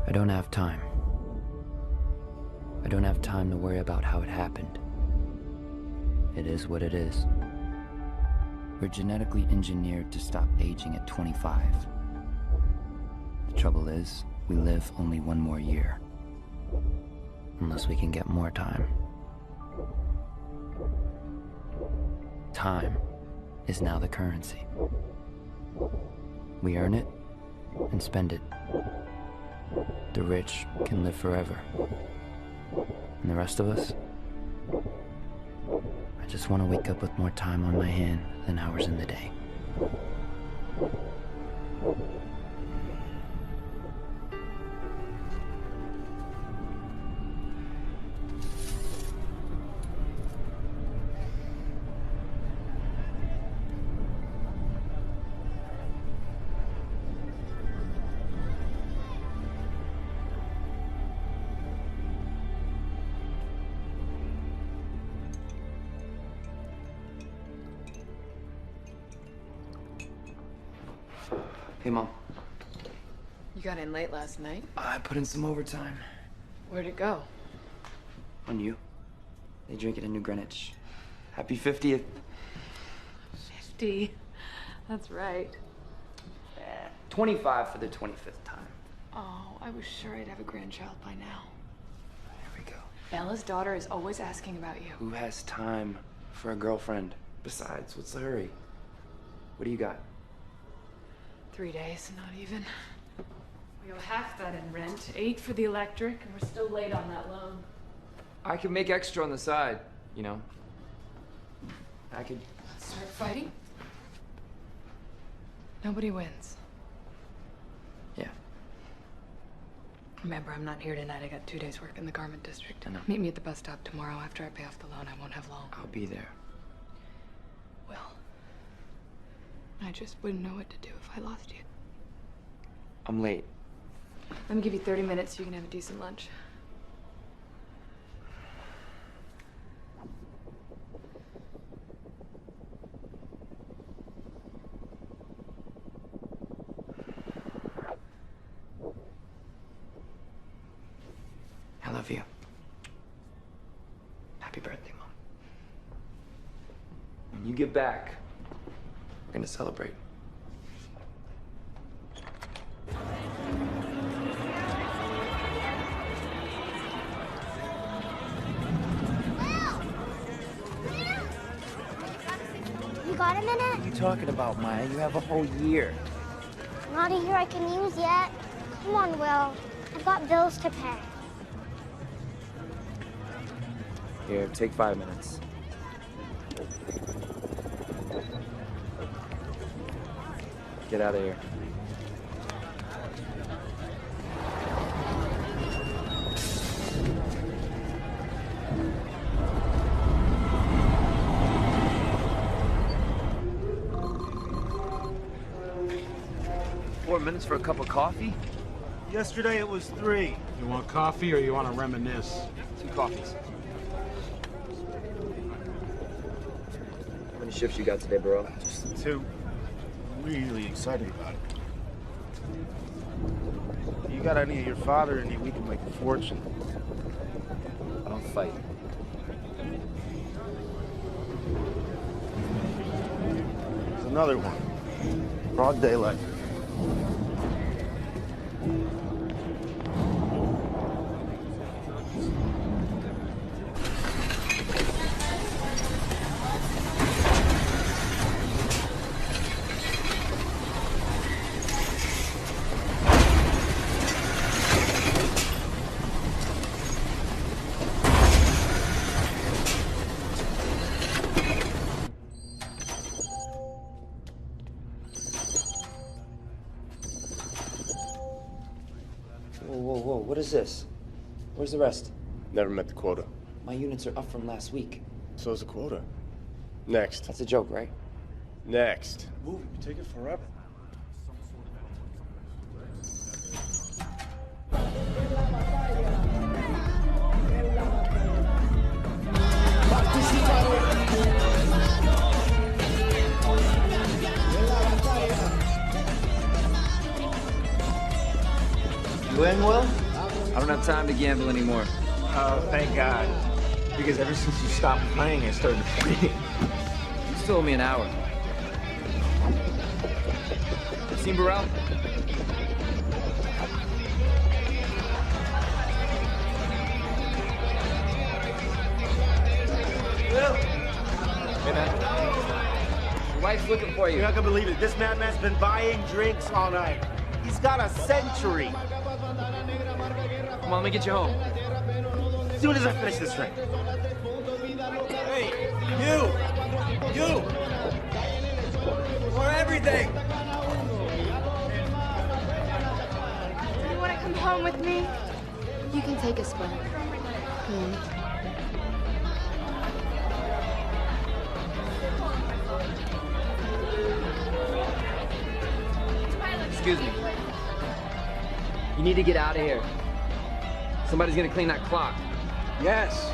I don't have time. I don't have time to worry about how it happened. It is what it is. We're genetically engineered to stop aging at 25. The trouble is, we live only one more year. Unless we can get more time. Time is now the currency. We earn it and spend it. The rich can live forever. And the rest of us? I just want to wake up with more time on my hand than hours in the day. Hey, Mom. You got in late last night? I put in some overtime. Where'd it go? On you. They drink it in New Greenwich. Happy 50th. 50. That's right. 25 for the 25th time. Oh, I was sure I'd have a grandchild by now. Here we go. Bella's daughter is always asking about you. Who has time for a girlfriend? Besides, what's the hurry? What do you got? 3 days, not even. We owe half that in rent, 8 for the electric, and we're still late on that loan. I could make extra on the side, you know. I could... Let's start fighting. Nobody wins. Yeah. Remember, I'm not here tonight. I got 2 days work in the garment district. I know. Meet me at the bus stop tomorrow. After I pay off the loan, I won't have long. I'll be there. Well, I just wouldn't know what to do if I lost you. I'm late. Let me give you 30 minutes so you can have a decent lunch. I love you. Happy birthday, Mom. When you get back, we're gonna celebrate. You got a minute? What are you talking about, Maya? You have a whole year. Not a year I can use yet. Come on, Will. I've got bills to pay. Here, take 5 minutes. Get out of here. $4 for a cup of coffee? Yesterday it was 3. You want coffee or you want to reminisce? 2 coffees. How many shifts you got today, bro? Just 2. I'm really excited about it. You got any of your father in you, we can make a fortune. I don't fight. There's another one. Broad daylight. Whoa, what is this? Where's the rest? Never met the quota. My units are up from last week. So is the quota. Next. That's a joke, right? Next. Move, you take it forever. You in, Will? I don't have time to gamble anymore. Oh, thank God. Because ever since you stopped playing, I started playing. You still owe me an hour. You seen Burrell? Will? Hey, man. Your wife's looking for you. You're not gonna believe it. This madman's been buying drinks all night. He's got a century. Come on, let me get you home. As soon as I finish this drink. Hey, you! For everything! You want to come home with me? You can take a spot. Come on. Excuse me. You need to get out of here. Somebody's gonna clean that clock. Yes.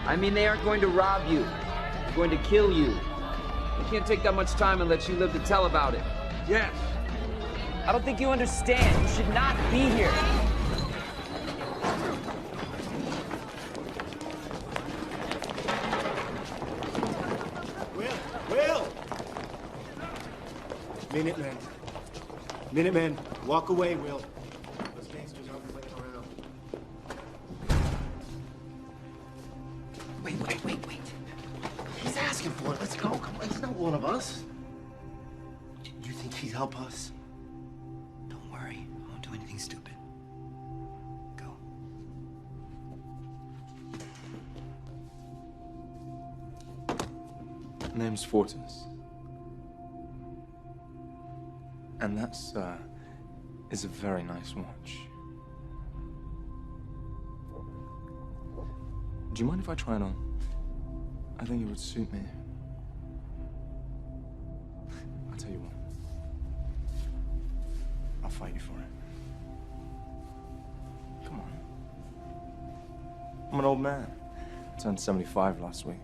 I mean, they aren't going to rob you. They're going to kill you. They can't take that much time and let you live to tell about it. Yes. I don't think you understand. You should not be here. Will! Minutemen, walk away, Will. Those gangsters aren't playing around. Wait. He's asking for it. Let's go. Come on, he's not one of us. You think he'd help us? Don't worry. I won't do anything stupid. Go. Name's Fortis. And that's, is a very nice watch. Do you mind if I try it on? I think it would suit me. I'll tell you what. I'll fight you for it. Come on. I'm an old man. I turned 75 last week.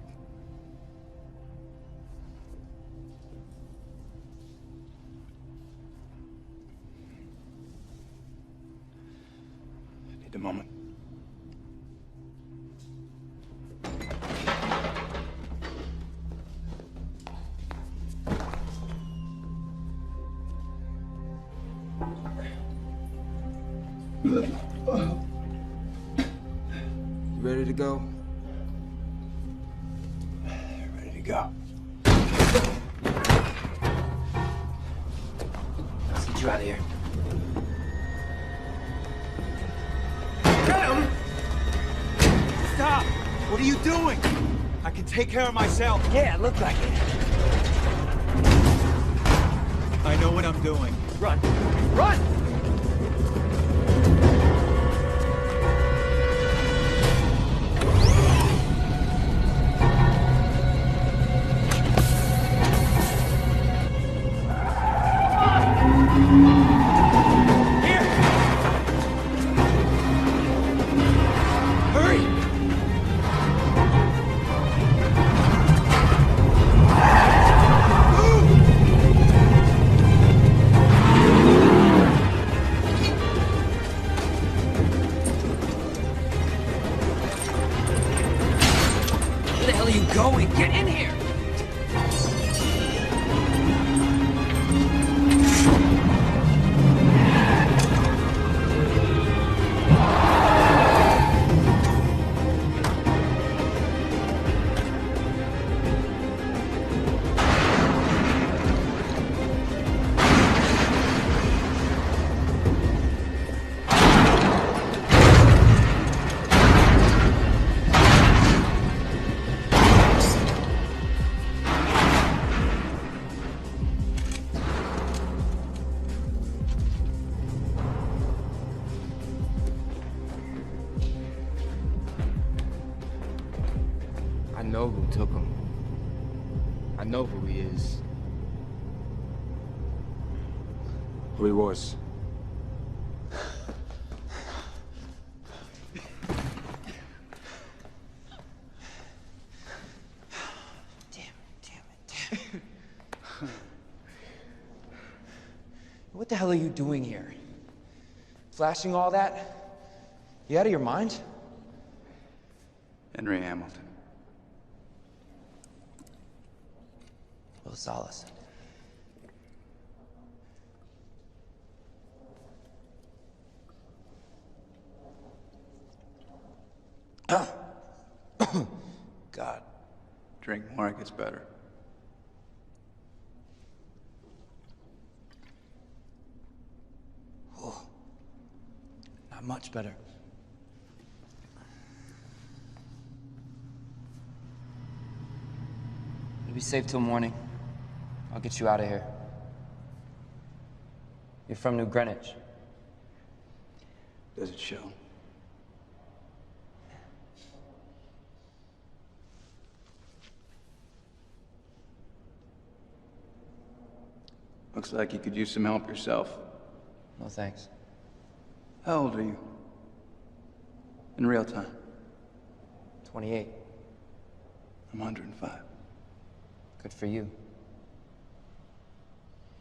I need a moment. You ready to go? Ready to go. Let's get you out of here. Get him! Stop! What are you doing? I can take care of myself. Yeah, it looked like it. I know what I'm doing. Run! Run! Where the hell are you going? Get in here! I know who took him. I know who he is. Who he was. What the hell are you doing here? Flashing all that? You out of your mind? Henry Hamilton. Will Salas. God. Drink more, it gets better. Oh, not much better. You'll be safe till morning. I'll get you out of here. You're from New Greenwich. Does it show? Looks like you could use some help yourself. No thanks. How old are you? In real time? 28. I'm 105. Good for you.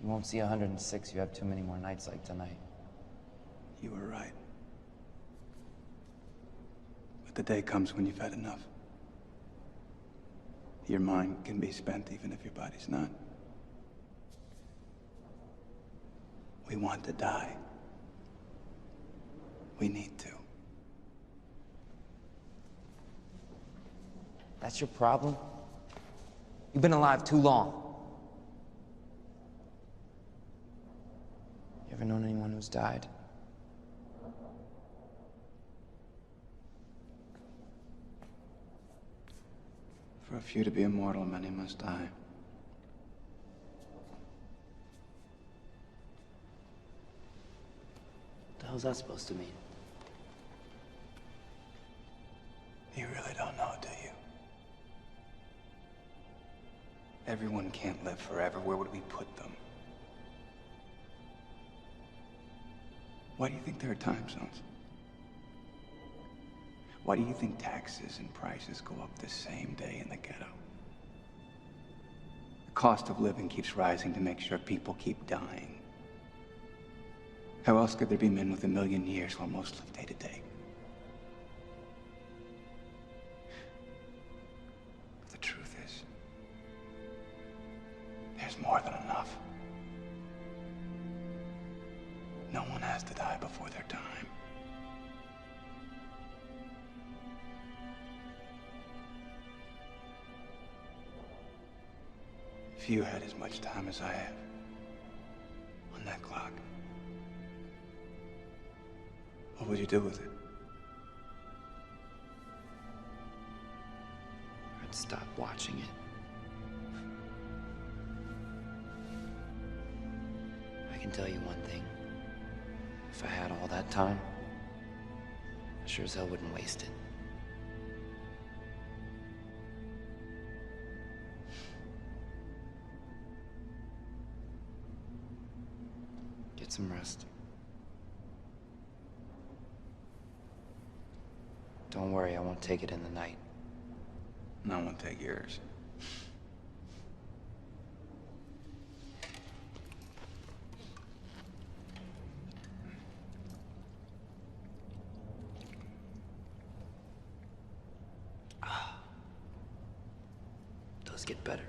You won't see 106. You have too many more nights like tonight. You were right. But the day comes when you've had enough. Your mind can be spent even if your body's not. We want to die. We need to. That's your problem? You've been alive too long. You ever known anyone who's died? For a few to be immortal, many must die. What the hell's that supposed to mean? You really don't know, do you? Everyone can't live forever. Where would we put them? Why do you think there are time zones? Why do you think taxes and prices go up the same day in the ghetto? The cost of living keeps rising to make sure people keep dying. How else could there be men with 1 million years while most live day to day? But the truth is, there's more than enough. No one has to die before their time. If you had as much time as I have on that clock, what would you do with it? I'd stop watching it. I can tell you one thing. If I had all that time, I sure as hell wouldn't waste it. Get some rest. Don't worry, I won't take it in the night. And I won't take yours. Does get better.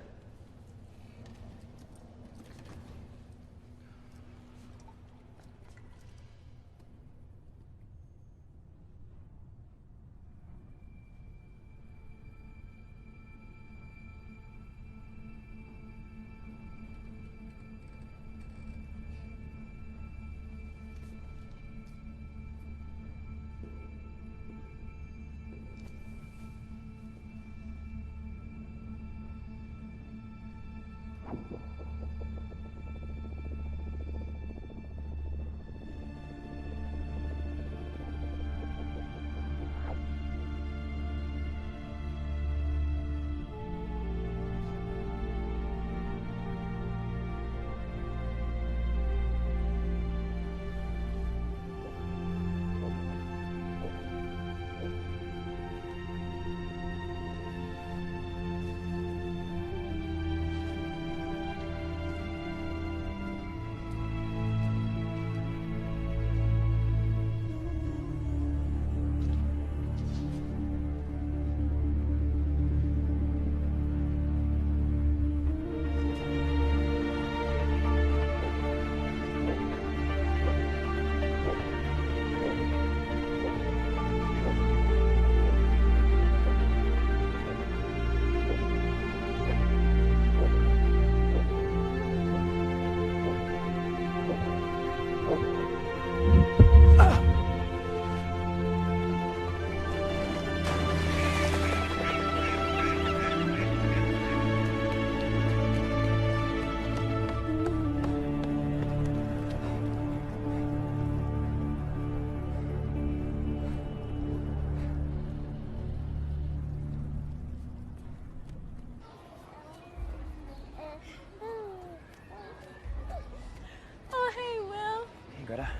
Greta?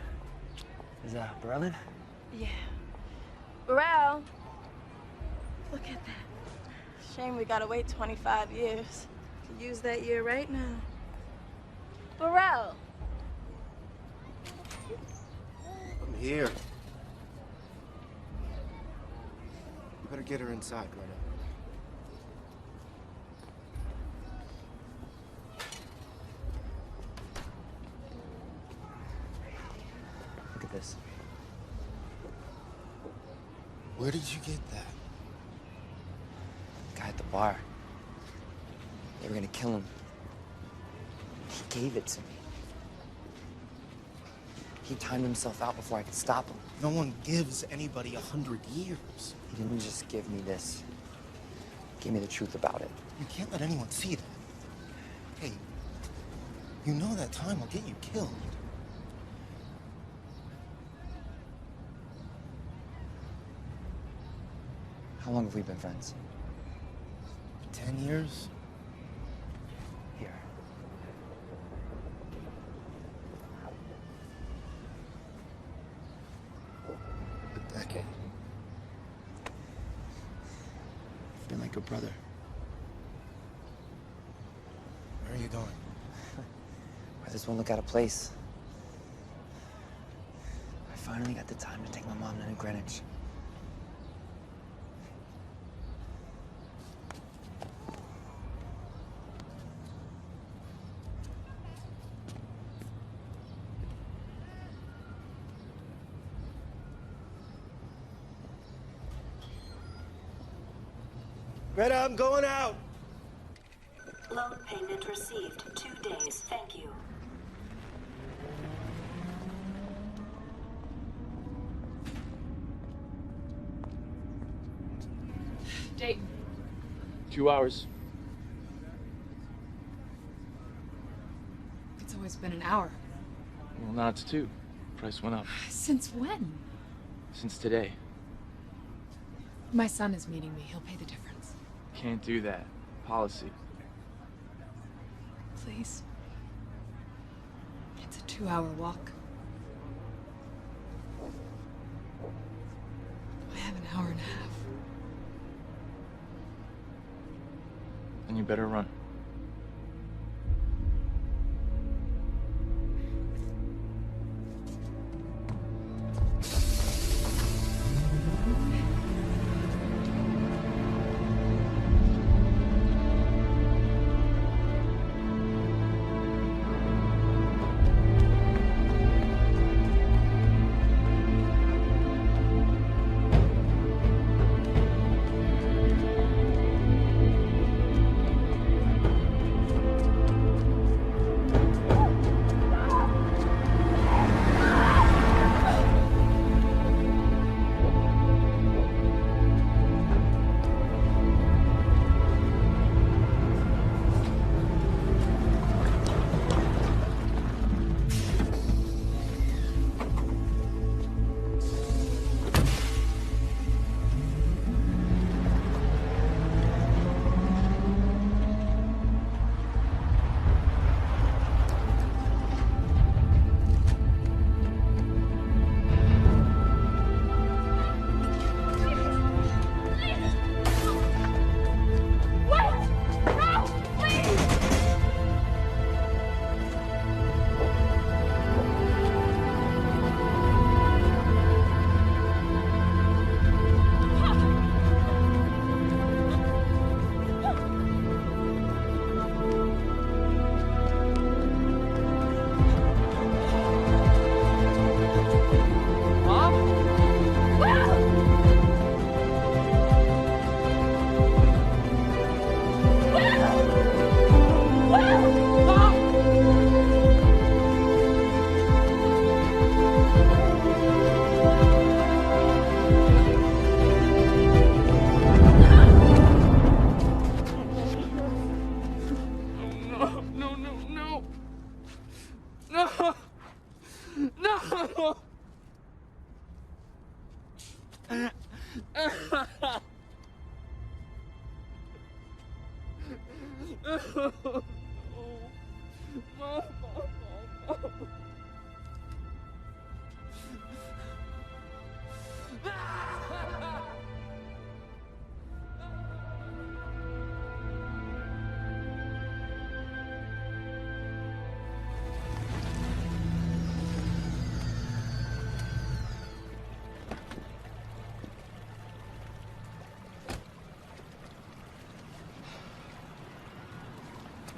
Is Berlin? Yeah. Burrell! Look at that. Shame we gotta wait 25 years. Could use that year right now. Burrell! I'm here. You better get her inside, Greta. Look at this. Where did you get that? The guy at the bar. They were gonna kill him. He gave it to me. He timed himself out before I could stop him. No one gives anybody 100 years. He didn't just give me this. He gave me the truth about it. You can't let anyone see that. Hey, you know that time will get you killed. How long have we been friends? 10 years? Here. A decade. You've been like a brother. Where are you going? Where this won't look out of place. I finally got the time to take my mom to Greenwich. Greta, I'm going out! Loan payment received. 2 days. Thank you. Date. 2 hours. It's always been an hour. Well, now it's 2. Price went up. Since when? Since today. My son is meeting me. He'll pay the difference. Can't do that. Policy. Please. It's a 2-hour walk. I have an hour and a half. Then you better run.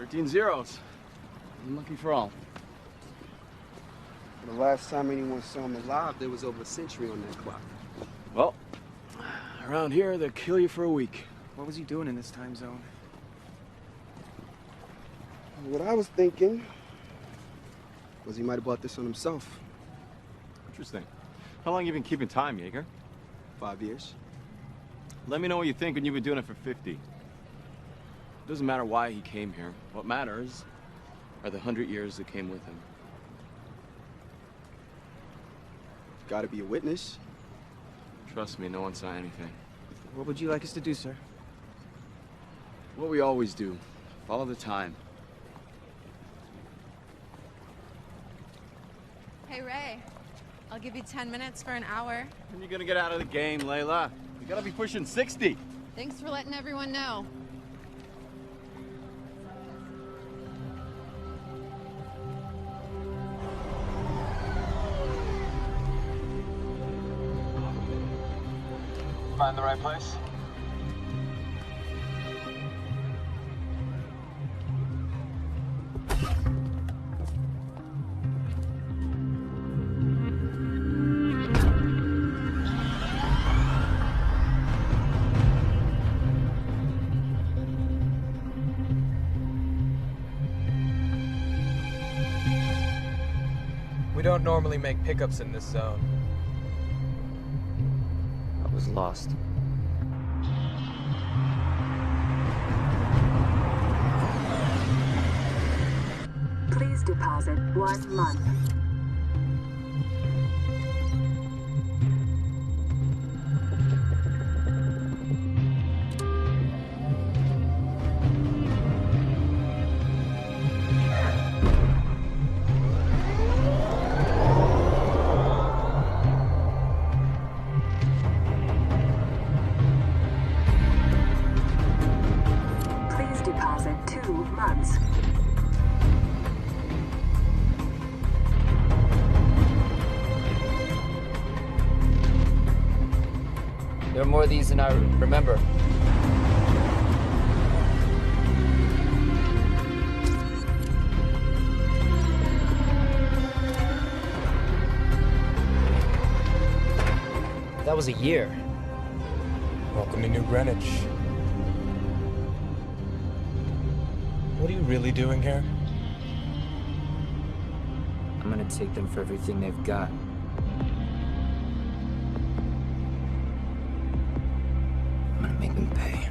13 zeros. Unlucky for all. The last time anyone saw him alive, there was over a century on that clock. Well, around here, they'll kill you for a week. What was he doing in this time zone? What I was thinking was he might have bought this on himself. Interesting. How long you been keeping time, Jaeger? 5 years. Let me know what you think when you've been doing it for 50. Doesn't matter why he came here. What matters are the 100 years that came with him. Gotta be a witness. Trust me, no one saw anything. What would you like us to do, sir? What we always do. Follow the time. Hey, Ray. I'll give you 10 minutes for an hour. When are you gonna get out of the game, Layla? You gotta be pushing 60. Thanks for letting everyone know. Find the right place? We don't normally make pickups in this zone. I was lost. Please deposit 1 month. Please deposit 2 months. There are more of these than I remember. That was a year. Welcome to New Greenwich. What are you really doing here? I'm gonna take them for everything they've got. I'm gonna make them pay.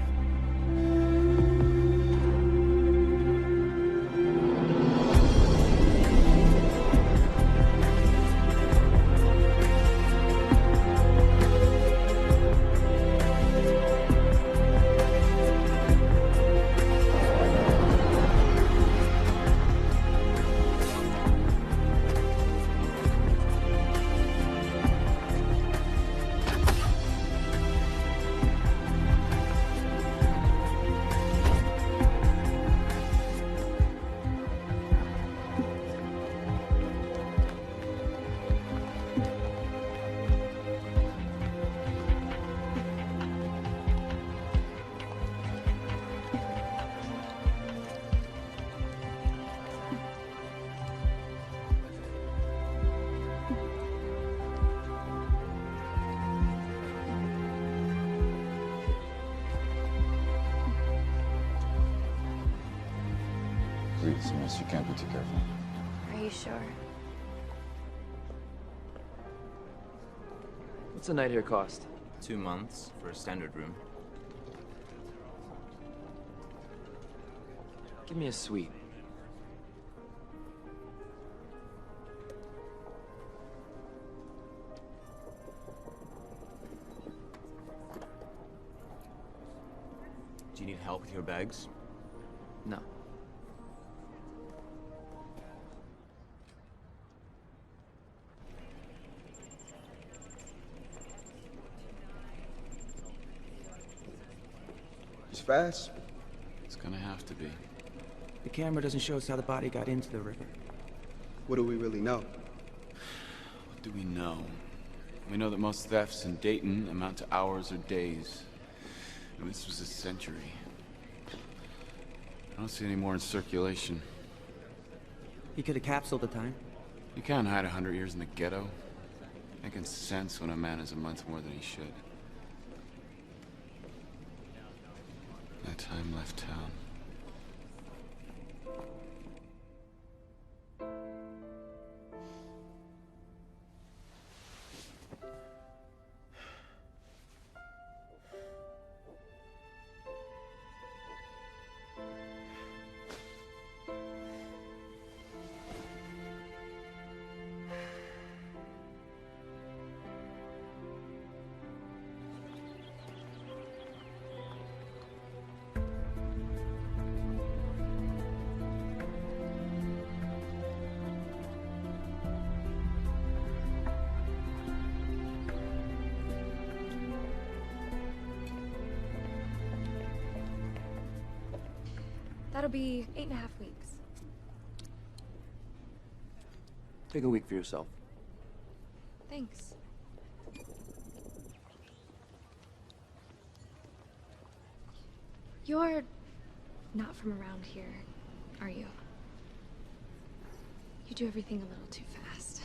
Please, miss, you can't be too careful. Are you sure? What's a night here cost? 2 months for a standard room. Give me a suite. Do you need help with your bags? No. It's fast. It's gonna have to be. The camera doesn't show us how the body got into the river. What do we really know? What do we know? We know that most thefts in Dayton amount to hours or days. And this was a century. I don't see any more in circulation. He could have capsuled the time. You can't hide 100 years in the ghetto. Making sense when a man is a month more than he should. That time left town. That'll be 8.5 weeks. Take a week for yourself. Thanks. You're not from around here, are you? You do everything a little too fast.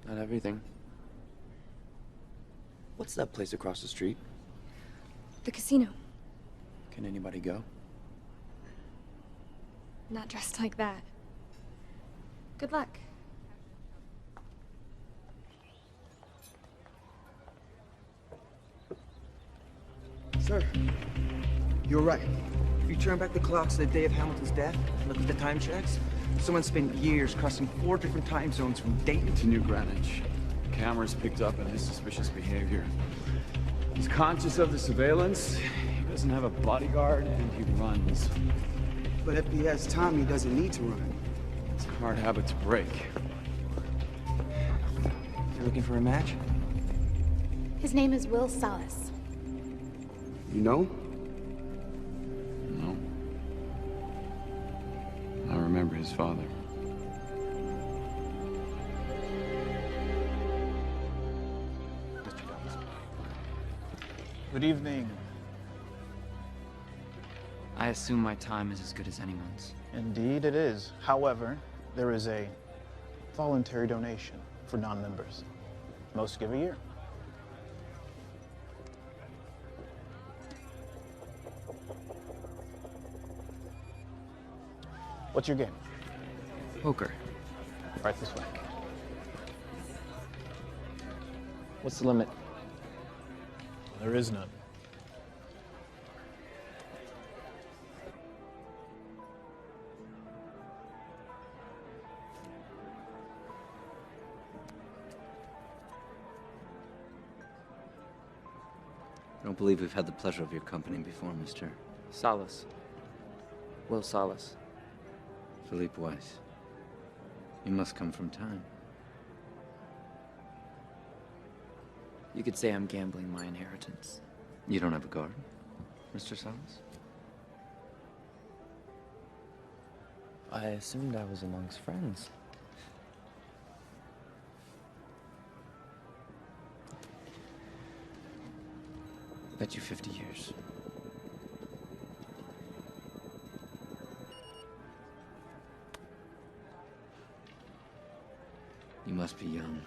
Not everything. What's that place across the street? The casino. Can anybody go? Not dressed like that. Good luck. Sir, you're right. If you turn back the clocks to the day of Hamilton's death, look at the time checks, someone spent years crossing 4 different time zones from Dayton To New Greenwich. Cameras picked up on his suspicious behavior. He's conscious of the surveillance, he doesn't have a bodyguard, and he runs. But if he has time, he doesn't need to run. It's a hard habit to break. You're looking for a match? His name is Will Salas. You know? No. I remember his father. Good evening. I assume my time is as good as anyone's. Indeed it is. However, there is a voluntary donation for non-members. Most give a year. What's your game? Poker. Right this way. What's the limit? There is none. I don't believe we've had the pleasure of your company before, Mr. Salas. Will Salas. Philippe Weiss. You must come from time. You could say I'm gambling my inheritance. You don't have a guard, Mr. Salas? I assumed I was amongst friends. Bet you 50 years. You must be young.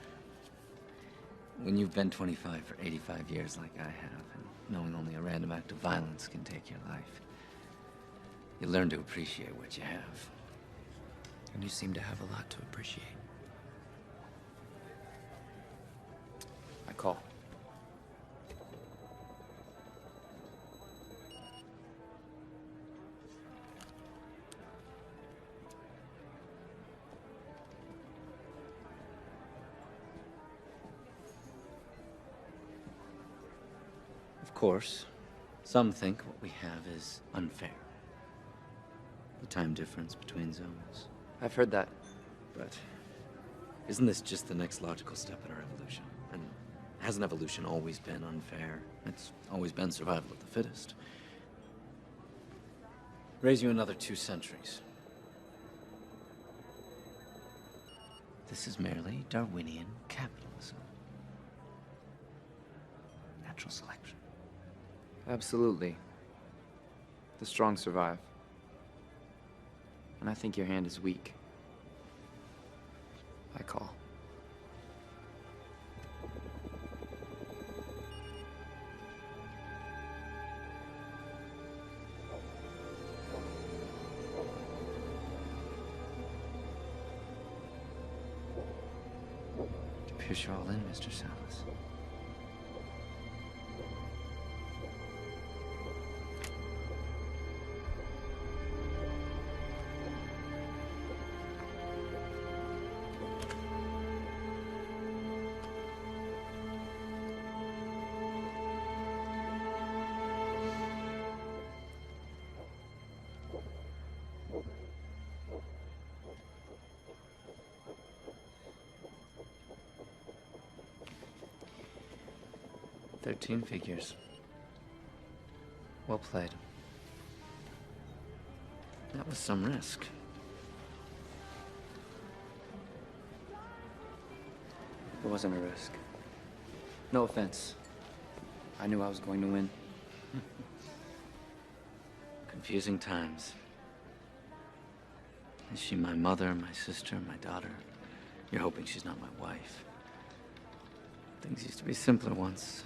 When you've been 25 for 85 years like I have, and knowing only a random act of violence can take your life, you learn to appreciate what you have. And you seem to have a lot to appreciate. I call. Of course, some think what we have is unfair. The time difference between zones. I've heard that. But isn't this just the next logical step in our evolution? And hasn't evolution always been unfair? It's always been survival of the fittest. Raise you another 2 centuries. This is merely Darwinian capitalism. Natural selection. Absolutely. The strong survive. And I think your hand is weak. I call. It appears you're all in, Mr. Salas. $13 Well played. That was some risk. It wasn't a risk. No offense. I knew I was going to win. Confusing times. Is she my mother, my sister, my daughter? You're hoping she's not my wife. Things used to be simpler once,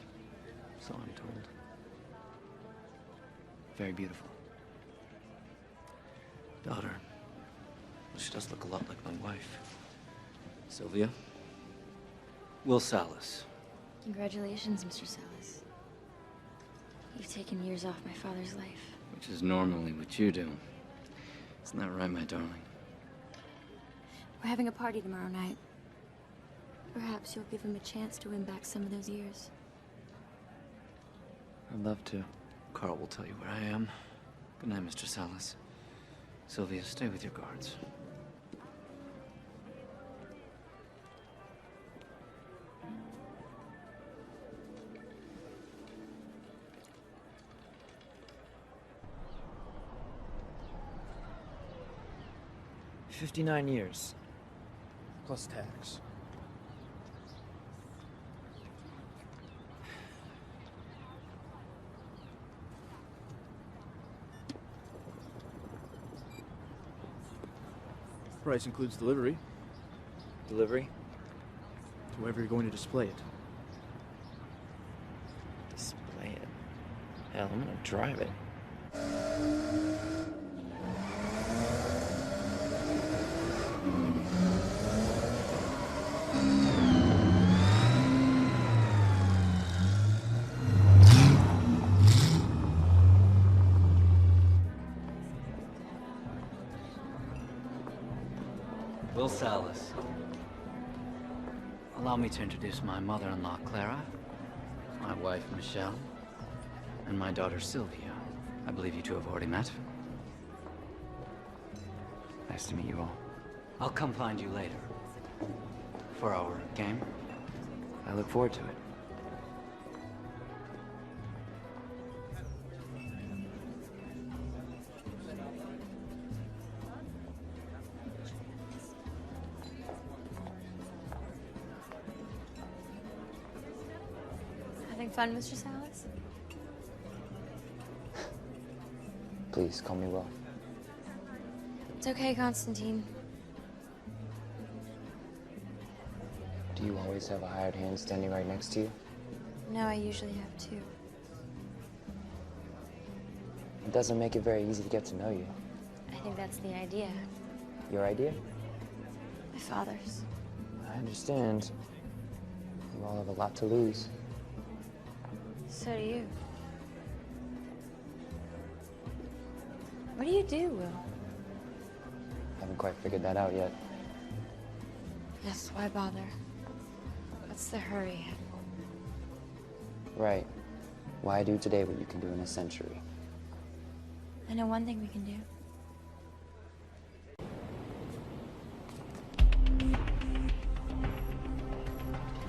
so I'm told. Very beautiful. Daughter. Well, she does look a lot like my wife. Sylvia? Will Salas. Congratulations, Mr. Salas. You've taken years off my father's life. Which is normally what you do. Isn't that right, my darling? We're having a party tomorrow night. Perhaps you'll give him a chance to win back some of those years. I'd love to. Carl will tell you where I am. Good night, Mr. Salas. Sylvia, stay with your guards. $59 years. Plus tax. Price includes delivery. Delivery? To wherever you're going to display it. Display it? Hell, I'm gonna drive it. Will Salas. Allow me to introduce my mother-in-law, Clara, my wife, Michelle, and my daughter, Sylvia. I believe you two have already met. Nice to meet you all. I'll come find you later. For our game. I look forward to it. Having fun, Mr. Salas? Please, call me Will. It's okay, Constantine. Do you always have a hired hand standing right next to you? No, I usually have two. It doesn't make it very easy to get to know you. I think that's the idea. Your idea? My father's. I understand. You all have a lot to lose. So do you. What do you do, Will? Haven't quite figured that out yet. Yes, why bother? What's the hurry? Right. Why do today what you can do in a century? I know one thing we can do.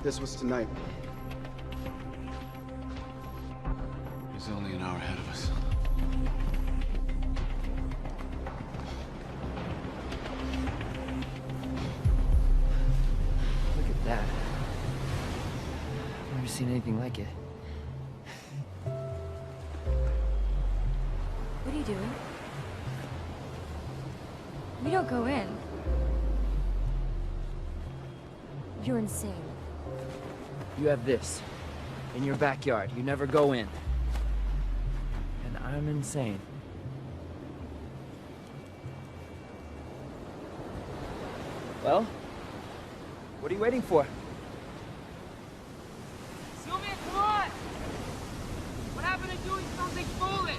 This was tonight. He's only an hour ahead of us. Look at that. I've never seen anything like it. What are are you doing? We don't go in. You're insane. You have this in your backyard. You never go in. And I'm insane. Well, what are you waiting for? Sylvia, come on! What happened to doing something foolish?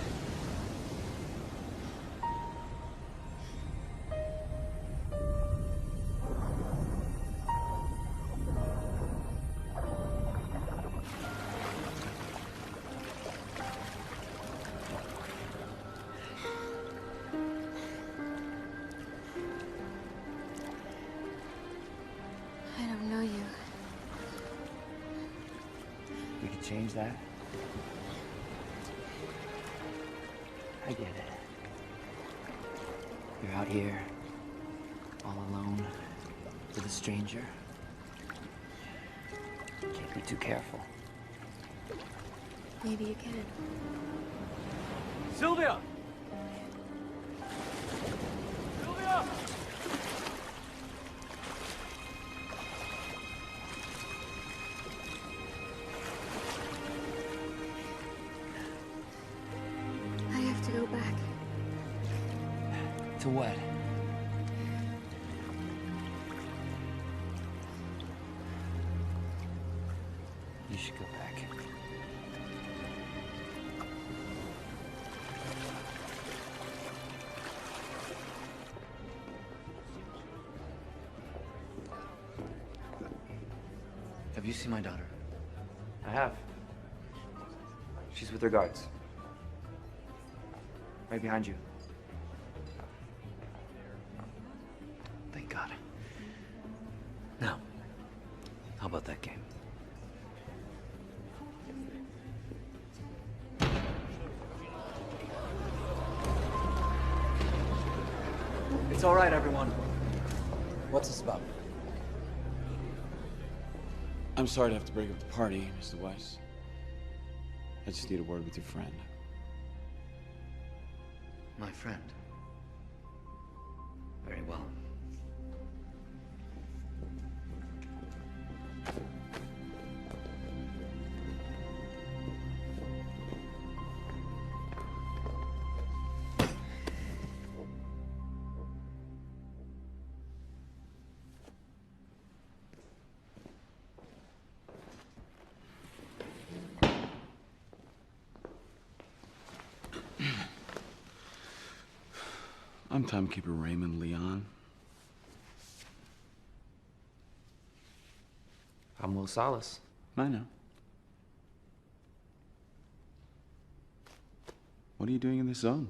I don't know you. We could change that. I get it. You're out here, all alone, with a stranger. Can't be too careful. Maybe you can. Sylvia! Sylvia! I have to go back. To what? You should go back. Have you seen my daughter? I have. She's with her guards. Right behind you. Thank God. Now, how about that game? It's all right, everyone. What's this about? I'm sorry to have to break up the party, Mr. Weiss. I just need a word with your friend. My friend. Very well. I'm timekeeper Raymond Leon. I'm Will Salas. I know. What are you doing in this zone?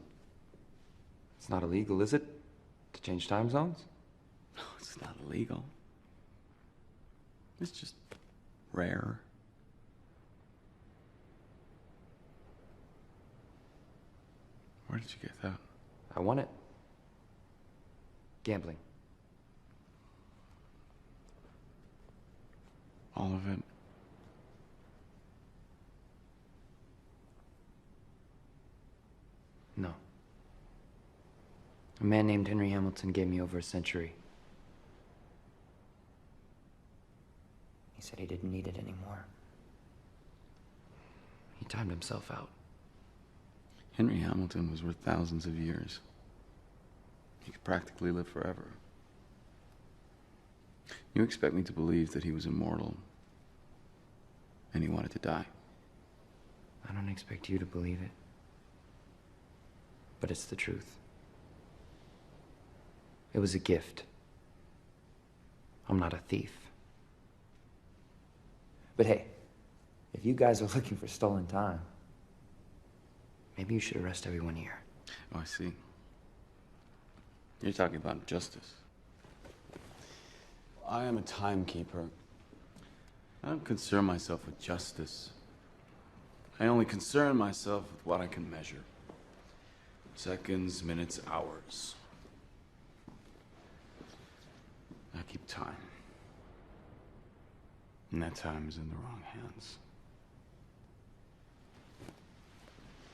It's not illegal, is it? To change time zones? No, it's not illegal. It's just rare. Where did you get that? I won it. Gambling. All of it? No. A man named Henry Hamilton gave me over a century. He said he didn't need it anymore. He timed himself out. Henry Hamilton was worth thousands of years. He could practically live forever. You expect me to believe that he was immortal and he wanted to die? I don't expect you to believe it. But it's the truth. It was a gift. I'm not a thief. But hey, if you guys are looking for stolen time, maybe you should arrest everyone here. Oh, I see. You're talking about justice. I am a timekeeper. I don't concern myself with justice. I only concern myself with what I can measure. Seconds, minutes, hours. I keep time. And that time is in the wrong hands.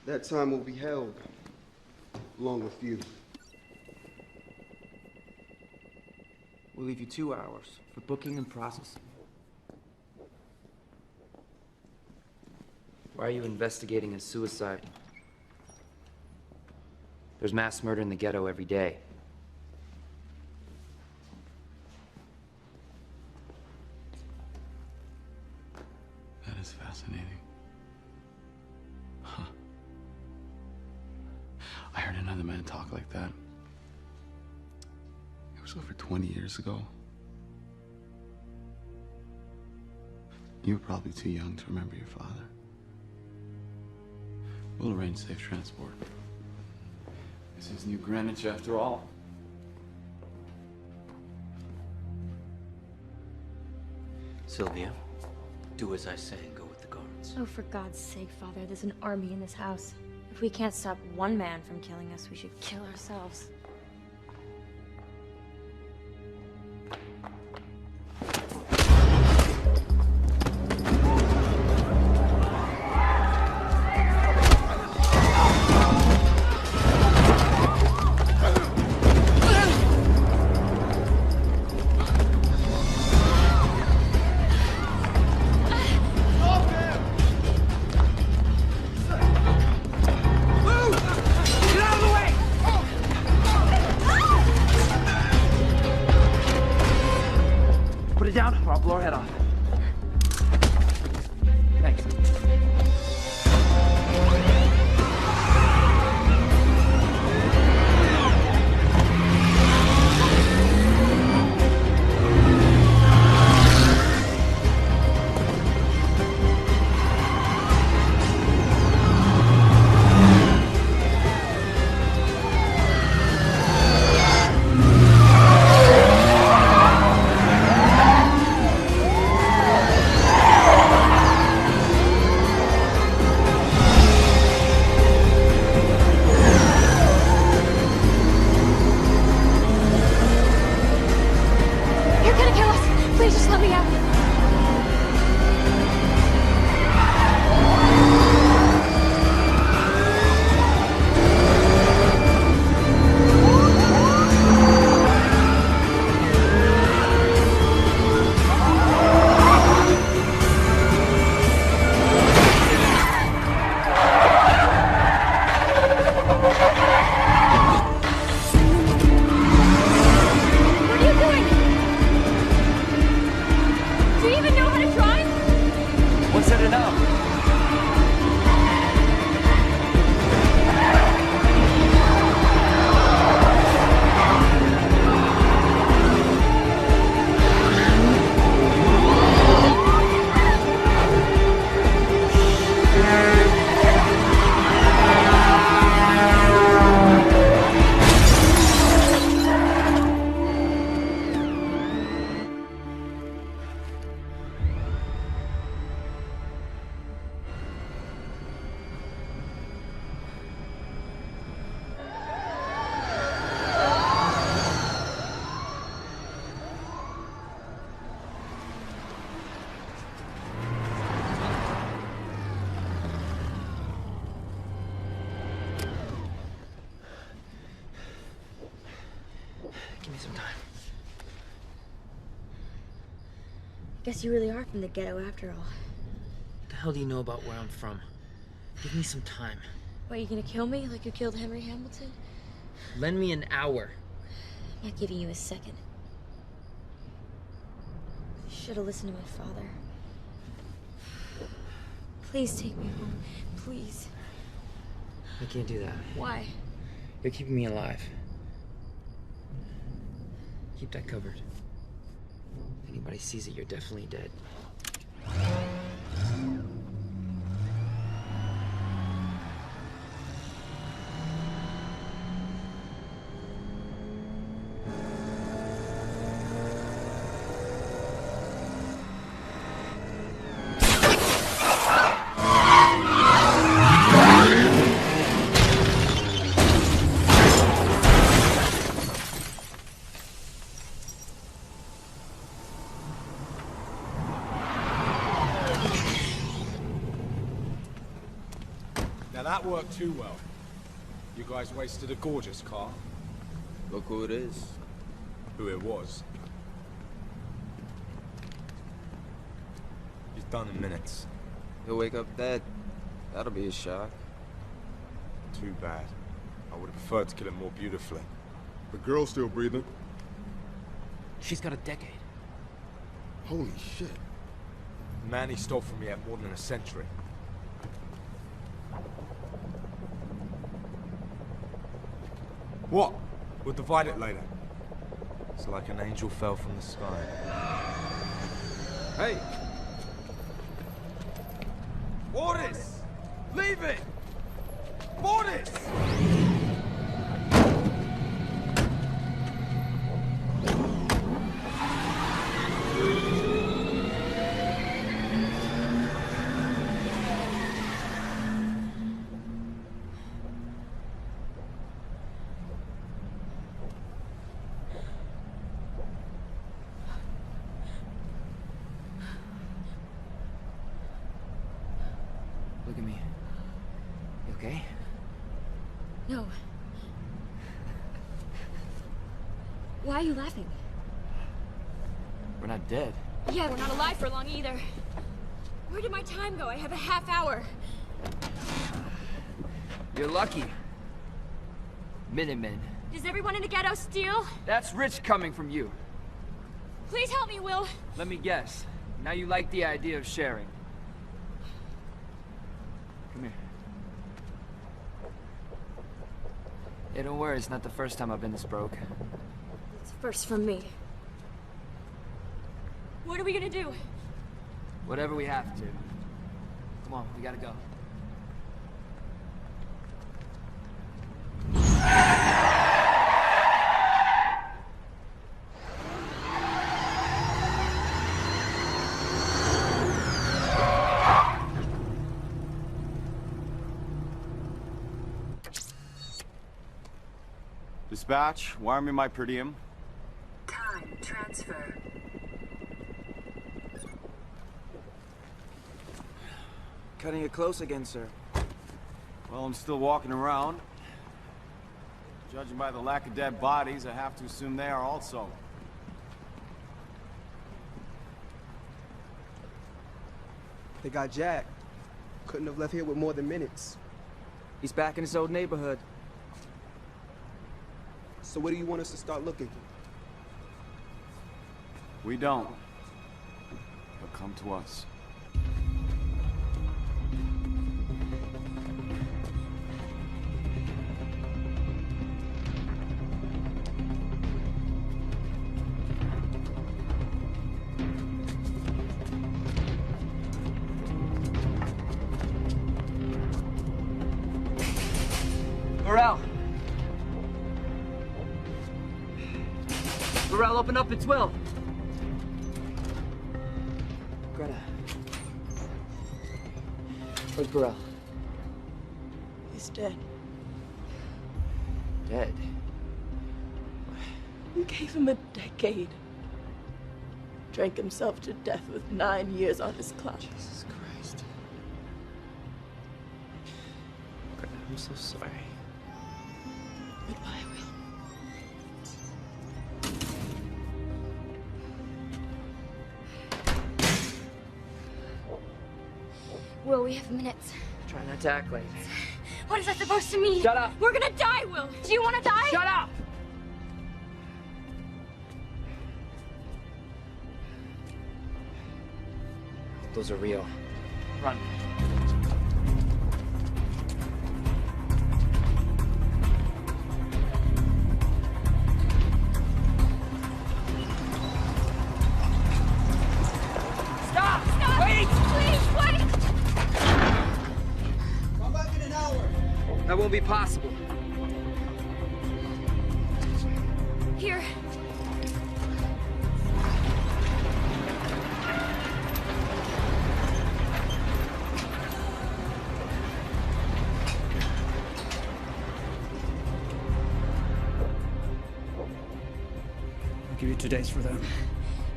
That time will be held along with you. We'll leave you 2 hours for booking and processing. Why are you investigating a suicide? There's mass murder in the ghetto every day. That is fascinating. Huh. I heard another man talk like that. It was over 20 years ago. You were probably too young to remember your father. We'll arrange safe transport. This is New Greenwich after all. Sylvia, do as I say and go with the guards. Oh, for God's sake, Father, there's an army in this house. If we can't stop one man from killing us, we should kill ourselves. Put it down or I'll blow her head off. Thanks. You're gonna kill us! Please just let me out! What are you doing? Do you even know how to drive? What's there to know? Give me some time. Guess you really are from the ghetto after all. What the hell do you know about where I'm from? Give me some time. What, you gonna kill me like you killed Henry Hamilton? Lend me an hour. I'm not giving you a second. I should have listened to my father. Please take me home. Please. I can't do that. Why? You're keeping me alive. Keep that covered. If anybody sees it, you're definitely dead. Now that worked too well. You guys wasted a gorgeous car. Look who it is. Who it was. He's done in minutes. He'll wake up dead. That'll be a shock. Too bad. I would have preferred to kill him more beautifully. The girl's still breathing. She's got a decade. Holy shit. The man he stole from me had more than a century. What? We'll divide it later. It's like an angel fell from the sky. Hey! Orders! Leave it! Orders! Look at me. You okay? No. Why are you laughing? We're not dead. Yeah, we're not alive for long either. Where did my time go? I have a half hour. You're lucky. Minutemen. Does everyone in the ghetto steal? That's rich coming from you. Please help me, Will. Let me guess. Now you like the idea of sharing. Come here. Hey, don't worry, it's not the first time I've been this broke. It's first for me. What are we gonna do? Whatever we have to. Come on, we gotta go. Dispatch, wire me my per diem. Time transfer. Cutting it close again, sir. Well, I'm still walking around. Judging by the lack of dead bodies, I have to assume they are also. They got Jack. Couldn't have left here with more than minutes. He's back in his old neighborhood. So where do you want us to start looking? We don't. But come to us. Burrell! Burrell, open up, it's Will! Greta. Where's Burrell? He's dead. Dead? You gave him a decade. Drank himself to death with 9 years on his clock. Jesus Christ. Greta, I'm so sorry. Goodbye, Will. Will, we have minutes. Try not to act like. What is that supposed to mean? Shut up! We're gonna die, Will! Do you wanna die? Shut up! Those are real. Run. Stop! Stop! Wait! Please, wait! Come back in an hour. That won't be possible. Here. I'll give you 2 days for them.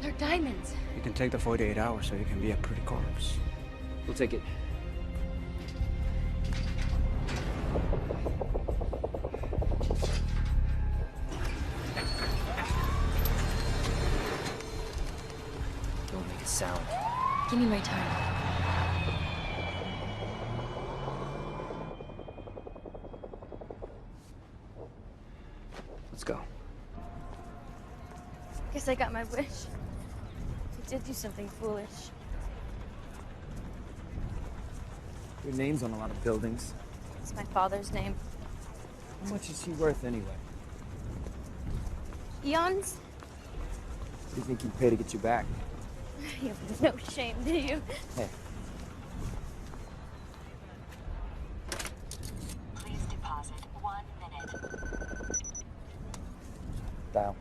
They're diamonds. You can take the 48 hours so you can be a pretty corpse. We'll take it. Give me my time. Let's go. Guess I got my wish. I did do something foolish. Your name's on a lot of buildings. It's my father's name. How much is he worth anyway? Eons? What do you think he'd pay to get you back? You have no shame, do you? Hey. Please deposit 1 minute. Dial.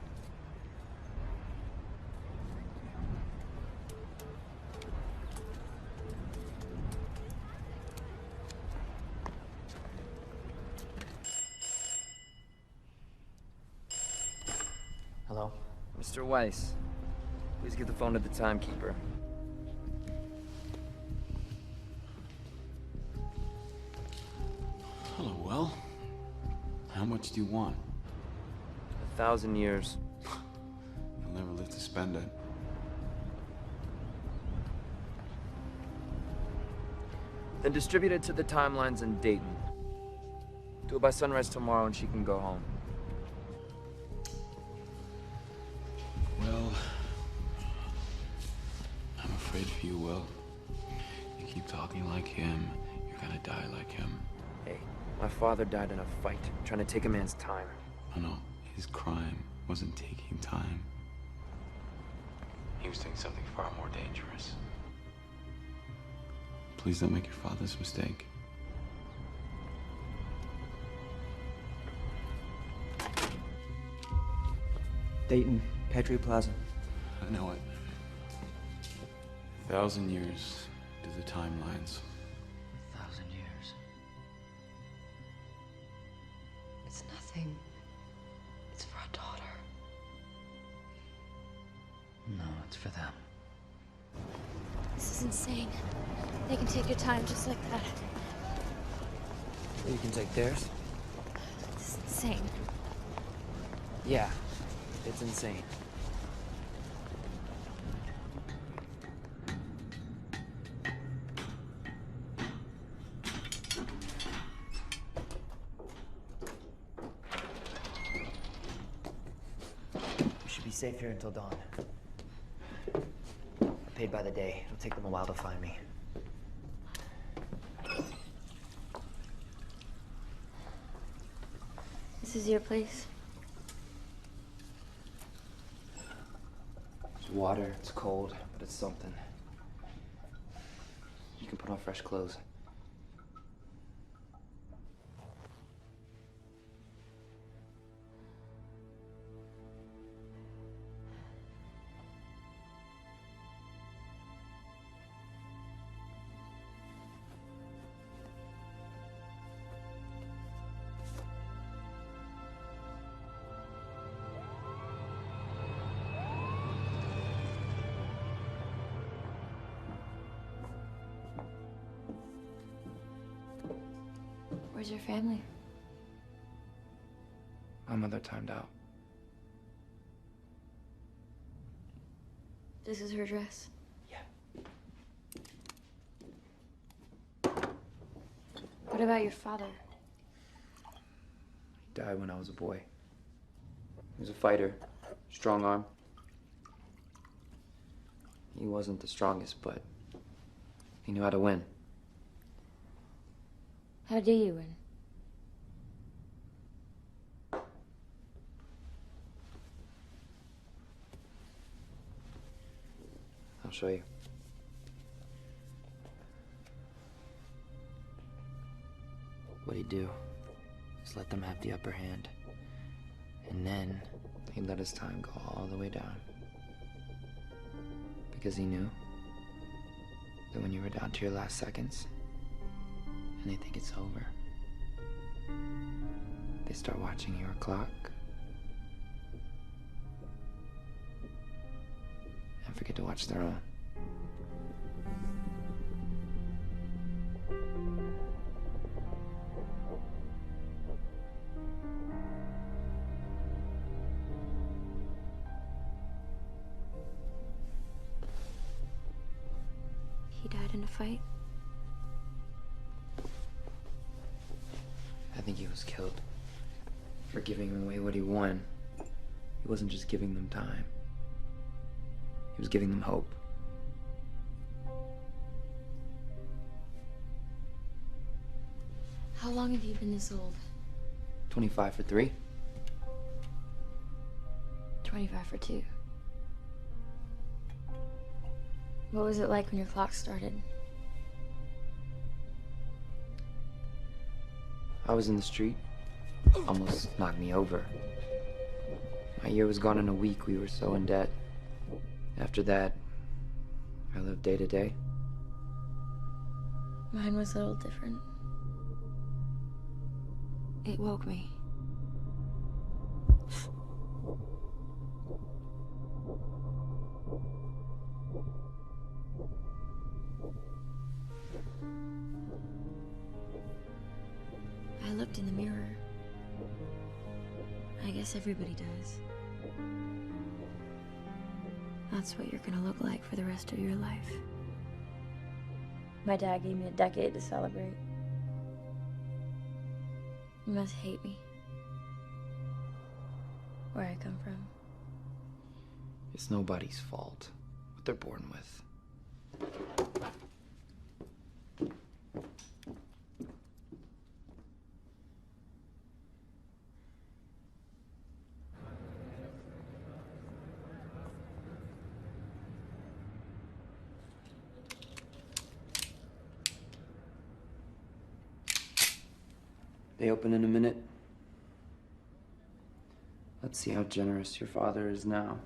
Hello? Mr. Weiss, please give the phone to the timekeeper. Hello, well. How much do you want? 1,000 years. You'll never live to spend it. Then distribute it to the timelines in Dayton. Do it by sunrise tomorrow and she can go home. Well, I'm afraid for you, Will. You keep talking like him, you're gonna die like him. Hey, my father died in a fight, trying to take a man's time. Oh no, his crime wasn't taking time. He was doing something far more dangerous. Please don't make your father's mistake. Dayton, Petrie Plaza. I know it. 1,000 years to the timelines. 1,000 years. It's nothing. It's for our daughter. No, it's for them. This is insane. They can take your time just like that. You can take theirs? This is insane. Yeah, it's insane. We should be safe here until dawn. Paid by the day. It'll take them a while to find me. This is your place? There's water, it's cold, but it's something. You can put on fresh clothes. Where's your family? My mother timed out. This is her dress? Yeah. What about your father? He died when I was a boy. He was a fighter, strong arm. He wasn't the strongest, but he knew how to win. How do you win? I'll show you. What he'd do is let them have the upper hand. And then he'd let his time go all the way down. Because he knew that when you were down to your last seconds, and they think it's over, they start watching your clock and forget to watch their own. he died in a fight? I think he was killed for giving away what he won. He wasn't just giving them time. He was giving them hope. How long have you been this old? 25 for 3. 25 for 2. What was it like when your clock started? I was in the street. Almost knocked me over. My year was gone in a week. We were so in debt. After that, I lived day to day. Mine was a little different. It woke me. I looked in the mirror. I guess everybody does. That's what you're gonna look like for the rest of your life. My dad gave me a decade to celebrate. You must hate me. Where I come from. It's nobody's fault. What they're born with. They open in a minute. Let's see how generous your father is now.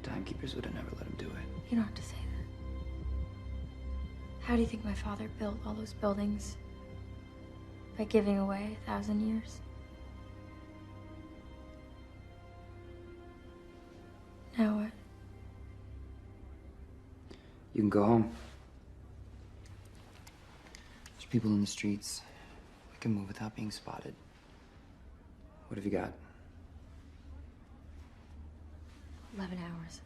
Timekeepers would have never let him do it. You don't have to say that. How do you think my father built all those buildings? By giving away 1,000 years? Now what? You can go home. There's people in the streets. I can move without being spotted. What have you got? 11 hours.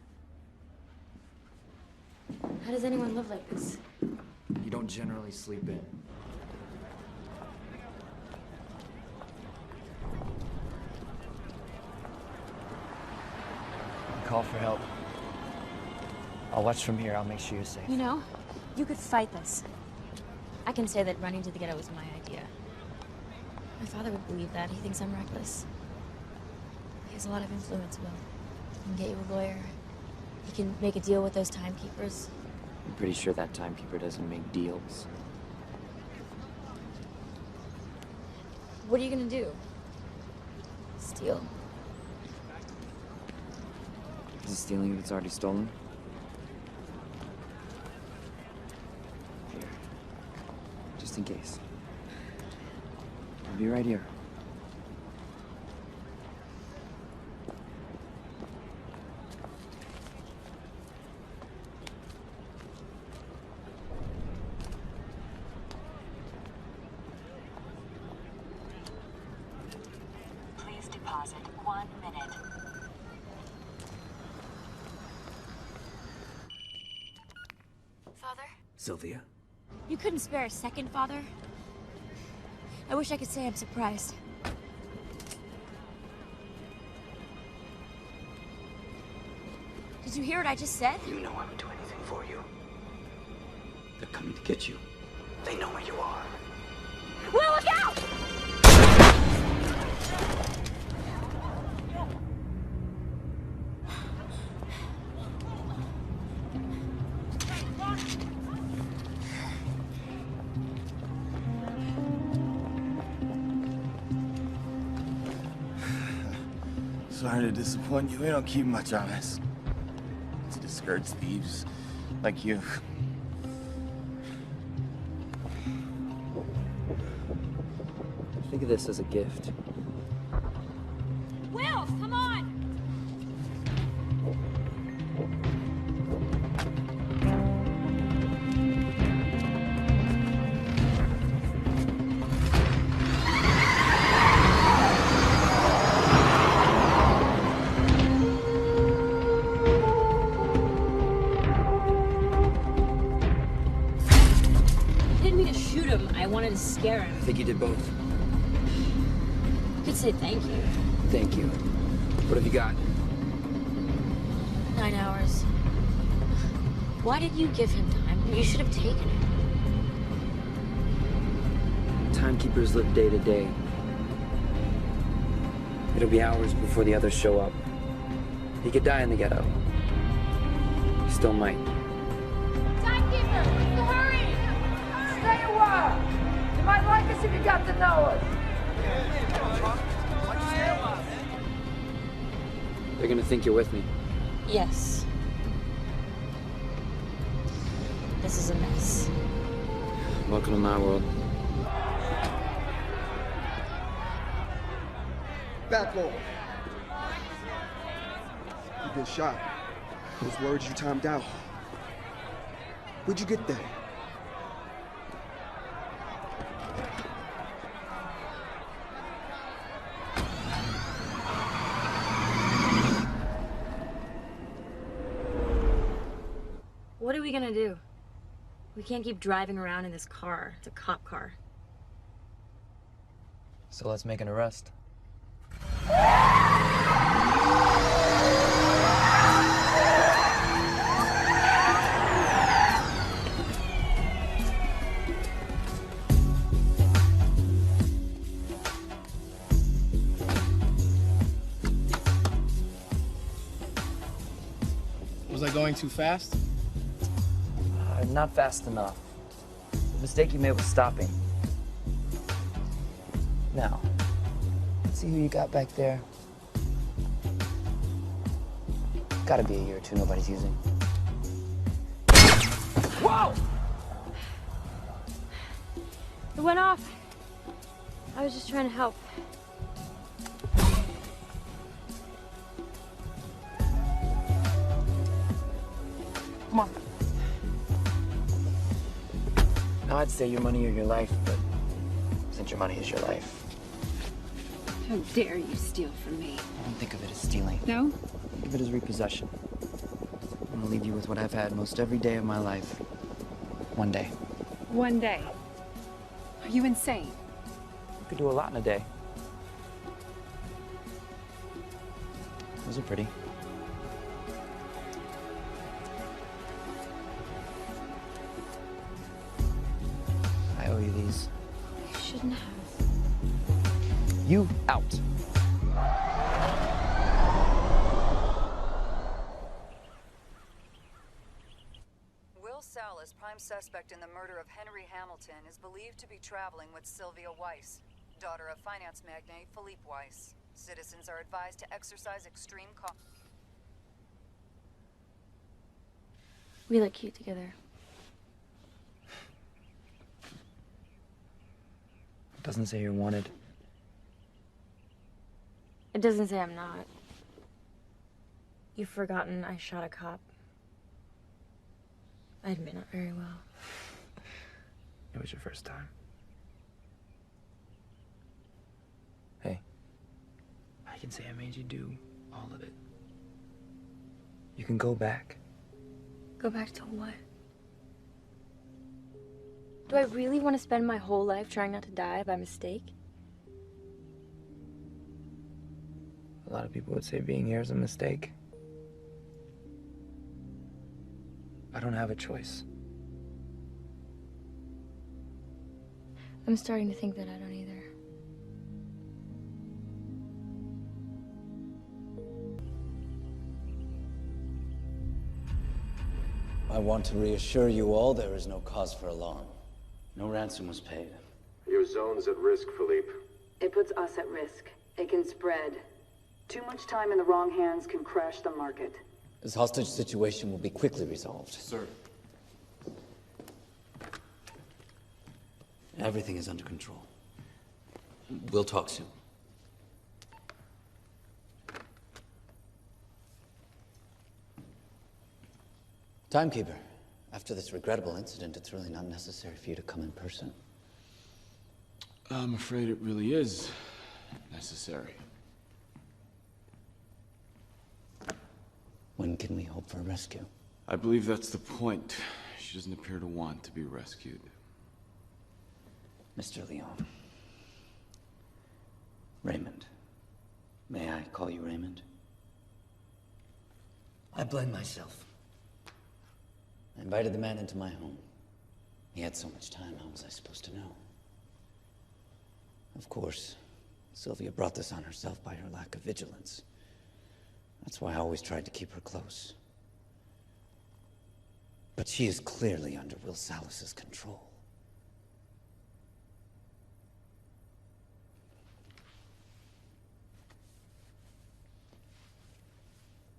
How does anyone live like this? You don't generally sleep in. Call for help. I'll watch from here. I'll make sure you're safe. You know, you could fight this. I can say that running to the ghetto was my idea. My father would believe that. He thinks I'm reckless. He has a lot of influence, Will. He can get you a lawyer. He can make a deal with those timekeepers. I'm pretty sure that timekeeper doesn't make deals. What are you gonna do? Steal? Is it stealing if it's already stolen? Here. Just in case. I'll be right here. Please deposit 1 minute. Father? Sylvia? You couldn't spare a second, Father? I wish I could say I'm surprised. Did you hear what I just said? You know I would do anything for you. They're coming to get you. They know where you are. Will, look out! Sorry to disappoint you. We don't keep much on us. To discourage thieves like you. Think of this as a gift. Will, come on! I wanted to scare him. I think you did both. You could say thank you. Thank you. What have you got? 9 hours. Why did you give him time? You should have taken it. Timekeepers live day to day. It'll be hours before the others show up. He could die in the ghetto. He still might. Timekeeper, hurry! Stay a while. You might like us if you got to know us. They're gonna think you're with me. Yes. This is a mess. Welcome to my world. Back off. You've been shot. I was worried you timed out. Where'd you get that? What are we gonna do? We can't keep driving around in this car. It's a cop car. So let's make an arrest. Was I going too fast? Not fast enough. The mistake you made was stopping. Now, see who you got back there? Gotta be a year or two nobody's using. Whoa! It went off. I was just trying to help. Come on. Now, I'd say your money or your life, but since your money is your life, How dare you steal from me? I don't think of it as stealing. No? Think of it as repossession. I'm gonna leave you with what I've had most every day of my life. One day. One day. Are you insane? You could do a lot in a day. Those are pretty. I owe you these. You shouldn't have. You out. Will Salas, prime suspect in the murder of Henry Hamilton, is believed to be traveling with Sylvia Weiss, daughter of finance magnate Philippe Weiss. Citizens are advised to exercise extreme caution. We look cute together. Doesn't say you're wanted. It doesn't say I'm not. You've forgotten I shot a cop. I admit not very well. It was your first time. Hey, I can say I made you do all of it. You can go back. Go back to what? Do I really want to spend my whole life trying not to die by mistake? A lot of people would say being here is a mistake. I don't have a choice. I'm starting to think that I don't either. I want to reassure you all there is no cause for alarm. No ransom was paid. Your zone's at risk, Philippe. It puts us at risk. It can spread. Too much time in the wrong hands can crash the market. This hostage situation will be quickly resolved. Sir. Everything is under control. We'll talk soon. Timekeeper, after this regrettable incident, it's really not necessary for you to come in person. I'm afraid it really is necessary. When can we hope for a rescue? I believe that's the point. She doesn't appear to want to be rescued. Mr. Leon. Raymond. May I call you Raymond? I blame myself. I invited the man into my home. He had so much time, how was I supposed to know? Of course, Sylvia brought this on herself by her lack of vigilance. That's why I always tried to keep her close. But she is clearly under Will Salas's control.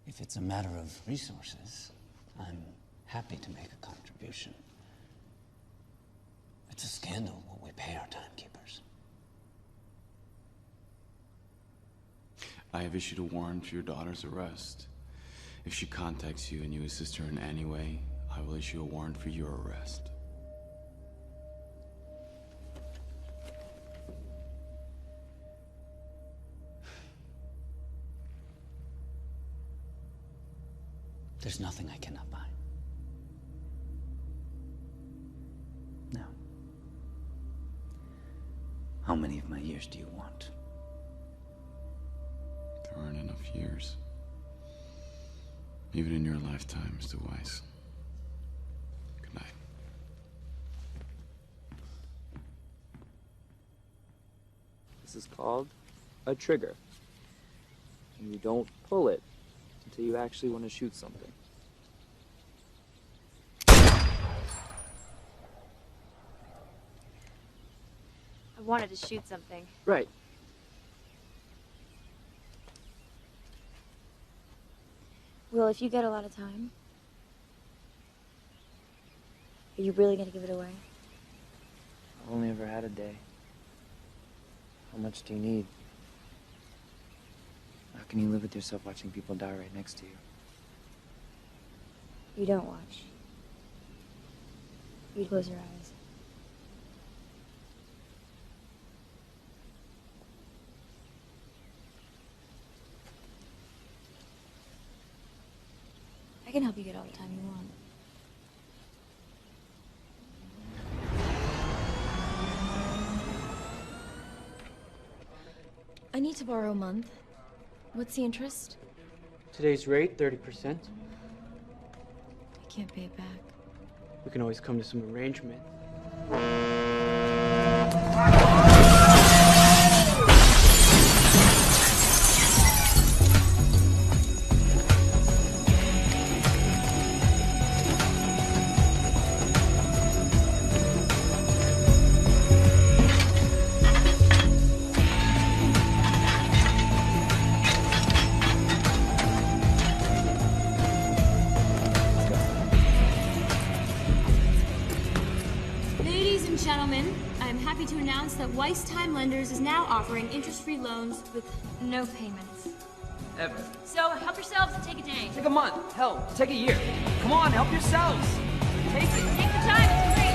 If it's a matter of resources, I'm happy to make a contribution. It's a scandal what we pay our timekeepers. I have issued a warrant for your daughter's arrest. If she contacts you and you assist her in any way, I will issue a warrant for your arrest. There's nothing I cannot buy. Now, how many of my years do you want? There aren't enough years. Even in your lifetime, Mr. Weiss. Good night. This is called a trigger. And you don't pull it until you actually want to shoot something. I wanted to shoot something. Right. Will, if you get a lot of time, are you really gonna give it away? I've only ever had a day. How much do you need? How can you live with yourself watching people die right next to you? You don't watch. You close your eyes. I can help you get all the time you want. I need to borrow a month. What's the interest? Today's rate, 30%. I can't pay it back. We can always come to some arrangement. Ladies and gentlemen, I'm happy to announce that Weiss Time Lenders is now offering interest-free loans with no payments. Ever. So help yourselves and take a day. Take a month. Hell, take a year. Come on, help yourselves. Take it. Take your time, it's great.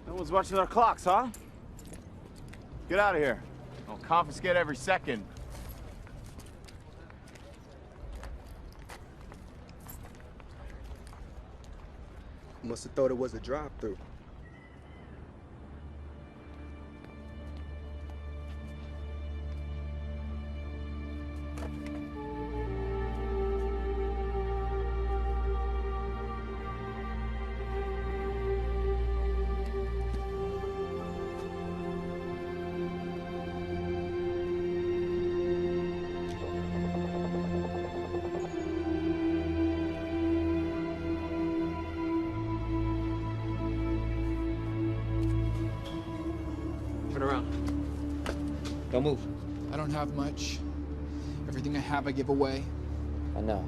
No one's watching our clocks, huh? Get out of here. I'll confiscate every second. Must have thought it was a drive-through. Don't move. I don't have much. Everything I have, I give away. I know.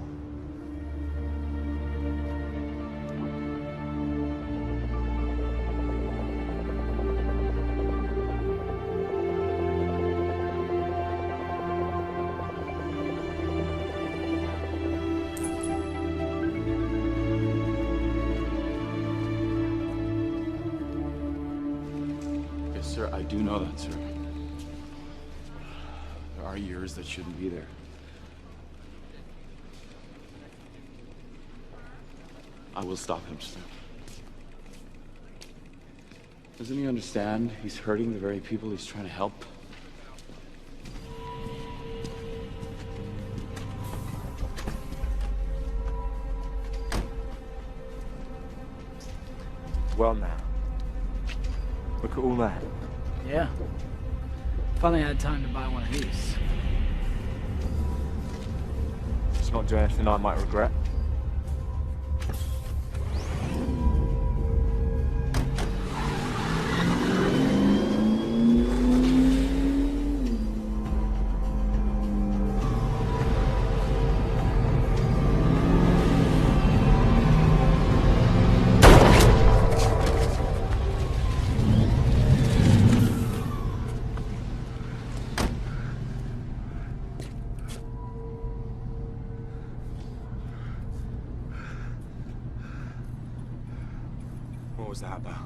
Yes, sir, I do know that, sir. There are years that shouldn't be there. I will stop him, sir. Doesn't he understand he's hurting the very people he's trying to help? Well now. Look at all that. Yeah. Finally had time to buy one of these. It's not doing anything I might regret. What was that about?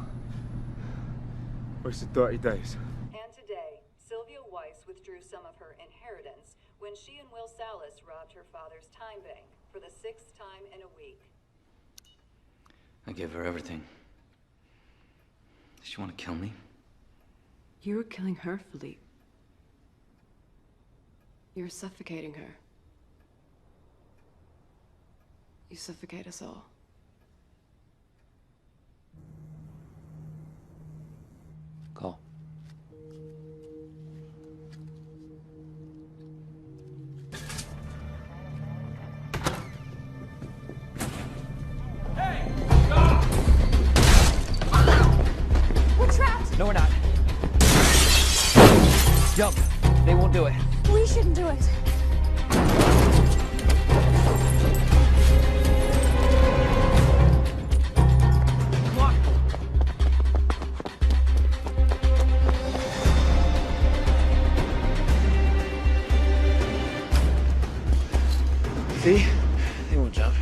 Wasted 30 days. And today, Sylvia Weiss withdrew some of her inheritance when she and Will Salas robbed her father's time bank for the 6th time in a week. I gave her everything. Does she want to kill me? You were killing her, Philippe. You're suffocating her. You suffocate us all. Call. We're trapped! No, we're not. Jump. They won't do it. We shouldn't do it. Come on. See? They won't jump.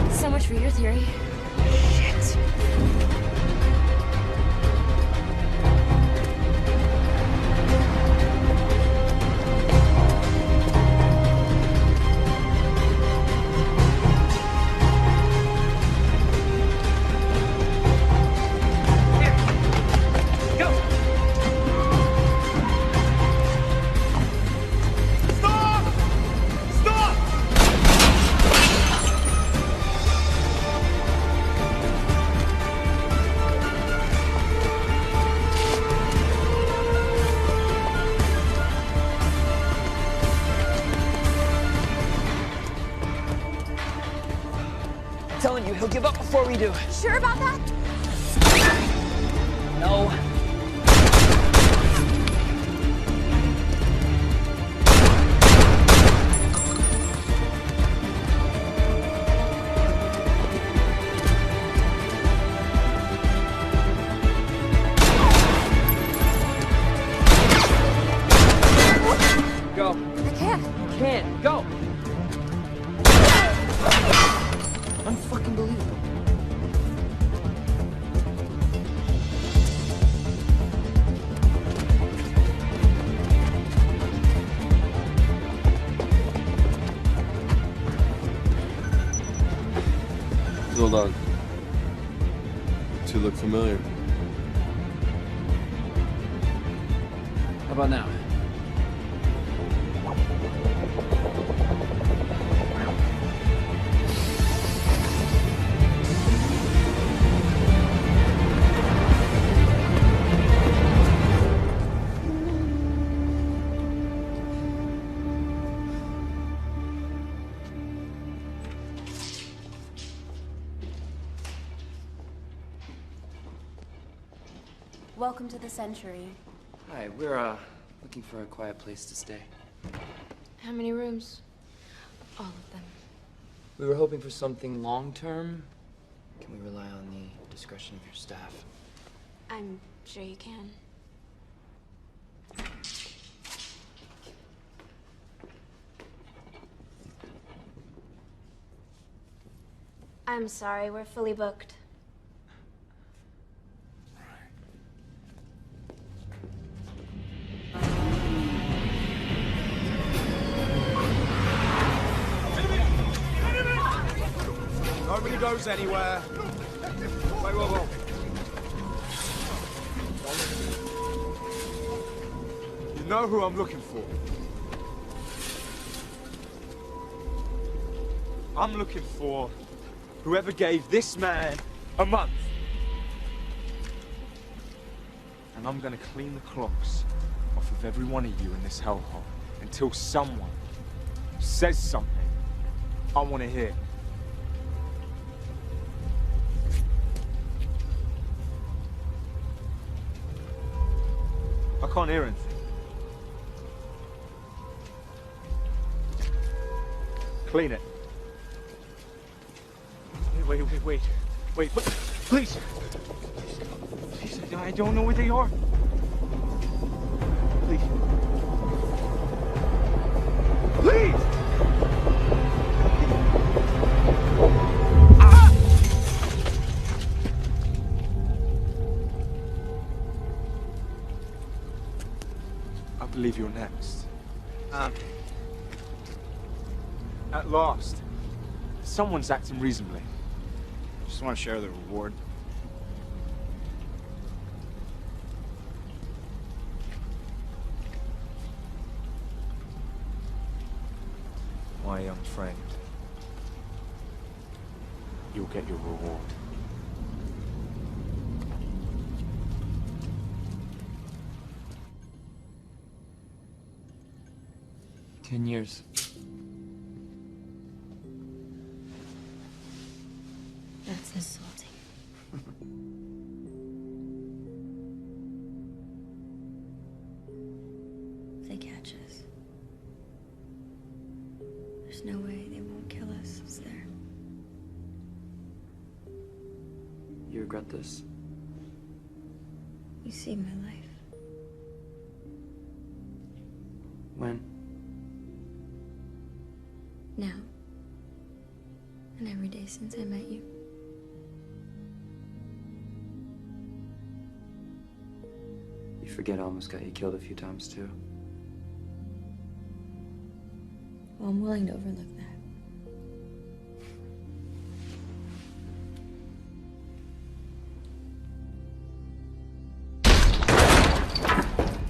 So much for your theory. Shit. I'm telling you, he'll give up before we do. Sure about that? No. Go. I can't. You can. Go. Unfucking believable. Hold on. Two look familiar. How about now? Welcome to the Century. Hi, we're looking for a quiet place to stay. How many rooms? All of them. We were hoping for something long-term. Can we rely on the discretion of your staff? I'm sure you can. I'm sorry, we're fully booked. Nobody goes anywhere. Wait, whoa. You know who I'm looking for. I'm looking for whoever gave this man a month. And I'm gonna clean the clocks off of every one of you in this hellhole until someone says something I want to hear. I can't hear anything. Clean it. Wait, please. Please, I don't know where they are. Please. Please! Ah! I believe you're next. At last, someone's acting reasonably. Just want to share the reward. My young friend, you'll get your reward. $10 years. That's insulting. If they catch us, there's no way they won't kill us, is there? You regret this? You saved my life. When? Now. And every day since I met you. You forget I almost got you killed a few times, too. Well, I'm willing to overlook that.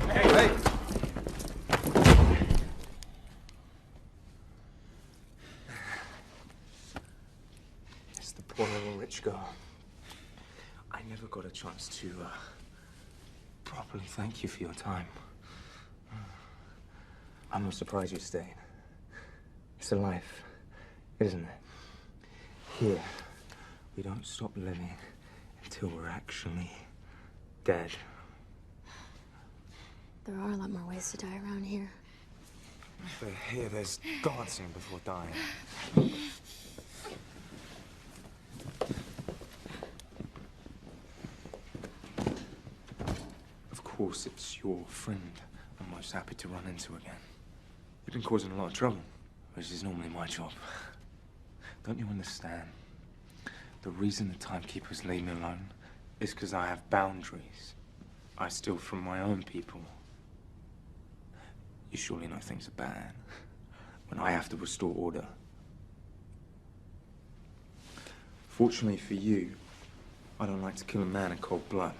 Hey! It's the poor little rich girl. I never got a chance to, properly thank you for your time. I'm not surprised you stayed. It's a life, isn't it? Here, we don't stop living until we're actually dead. There are a lot more ways to die around here. But here, there's dancing before dying. Of course, it's your friend I'm most happy to run into again. You've been causing a lot of trouble, which is normally my job. Don't you understand? The reason the timekeepers leave me alone is because I have boundaries. I steal from my own people. You surely know things are bad when I have to restore order. Fortunately for you, I don't like to kill a man in cold blood.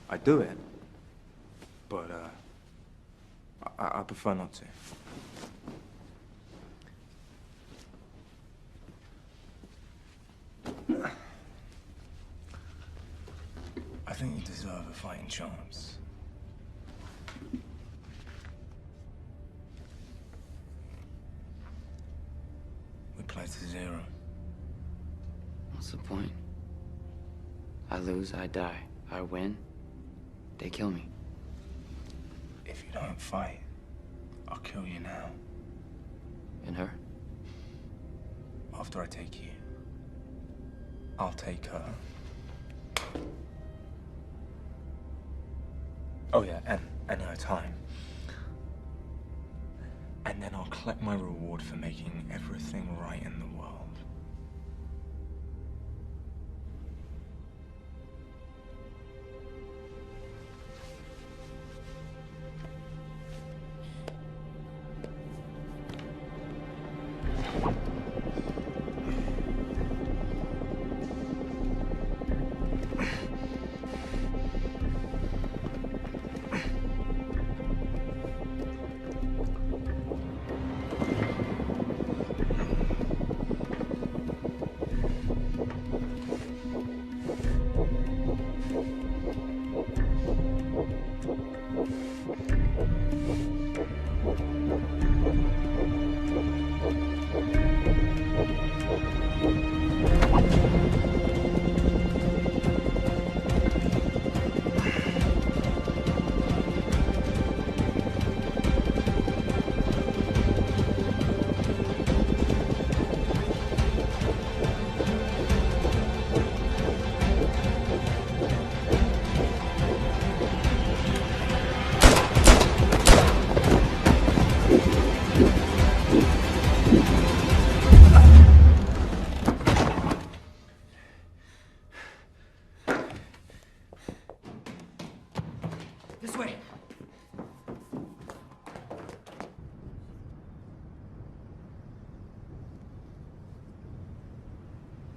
I do it, but I prefer not to. I think you deserve a fighting chance. We play to 0. What's the point? I lose, I die. I win, They kill me. If you don't fight, I'll kill you now. And her? After I take you, I'll take her. Oh yeah, and her time. And then I'll collect my reward for making everything right in the world. This way.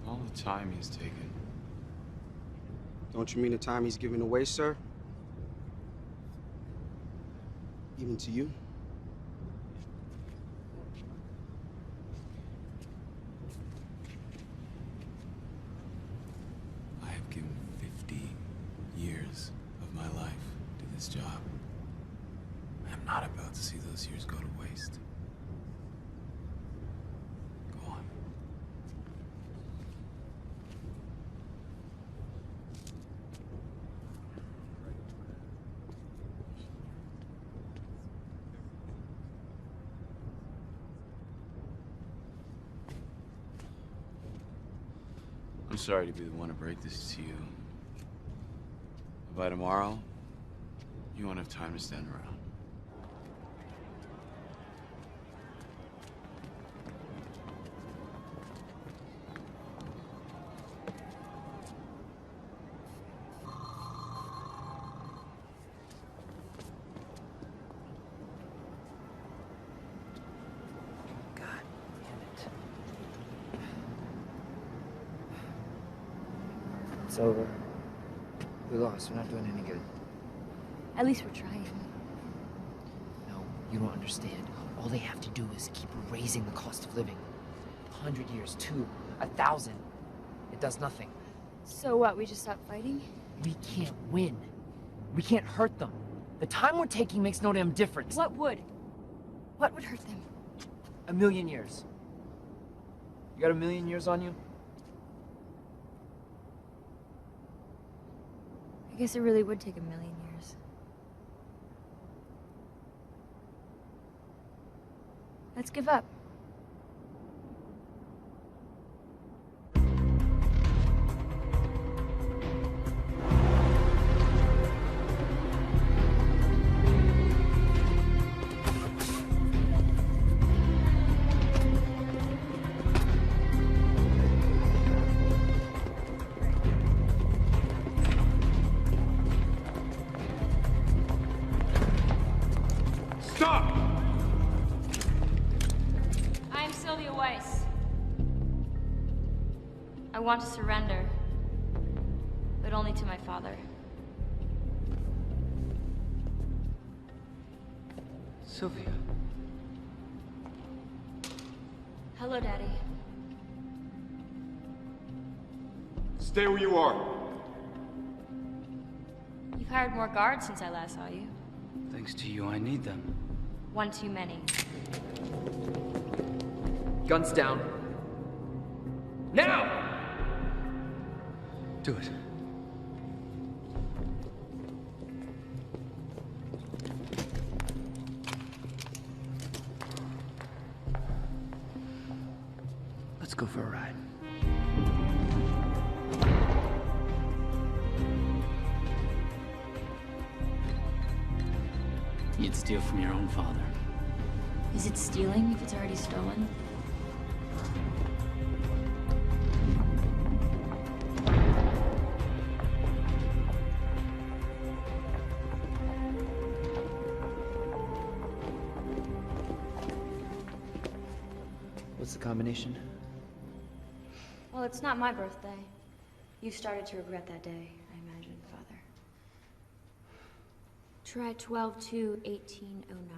All the time he's taken. Don't you mean the time he's giving away, sir? Even to you? I have given 50 years of my life to this job. I'm not about to see those years go to waste. Go on. I'm sorry to be the one to break this to you. By tomorrow, you won't have time to stand around. It's over. We lost. We're not doing any good. At least we're trying. No, you don't understand. All they have to do is keep raising the cost of living. 100 years, 2, 1,000. It does nothing. So what, we just stop fighting? We can't win. We can't hurt them. The time we're taking makes no damn difference. What would? What would hurt them? 1,000,000 years. You got 1,000,000 years on you? I guess it really would take 1,000,000 years. Let's give up. Stop! I'm Sylvia Weiss. I want to surrender, but only to my father. Sylvia. Hello, Daddy. Stay where you are. You've hired more guards since I last saw you. Thanks to you, I need them. One too many. Guns down. Now! Do it. Let's go for a ride. You'd steal from your own father. Is it stealing if it's already stolen? What's the combination? Well, it's not my birthday. You started to regret that day, I imagine, Father. Try 12/2/1809.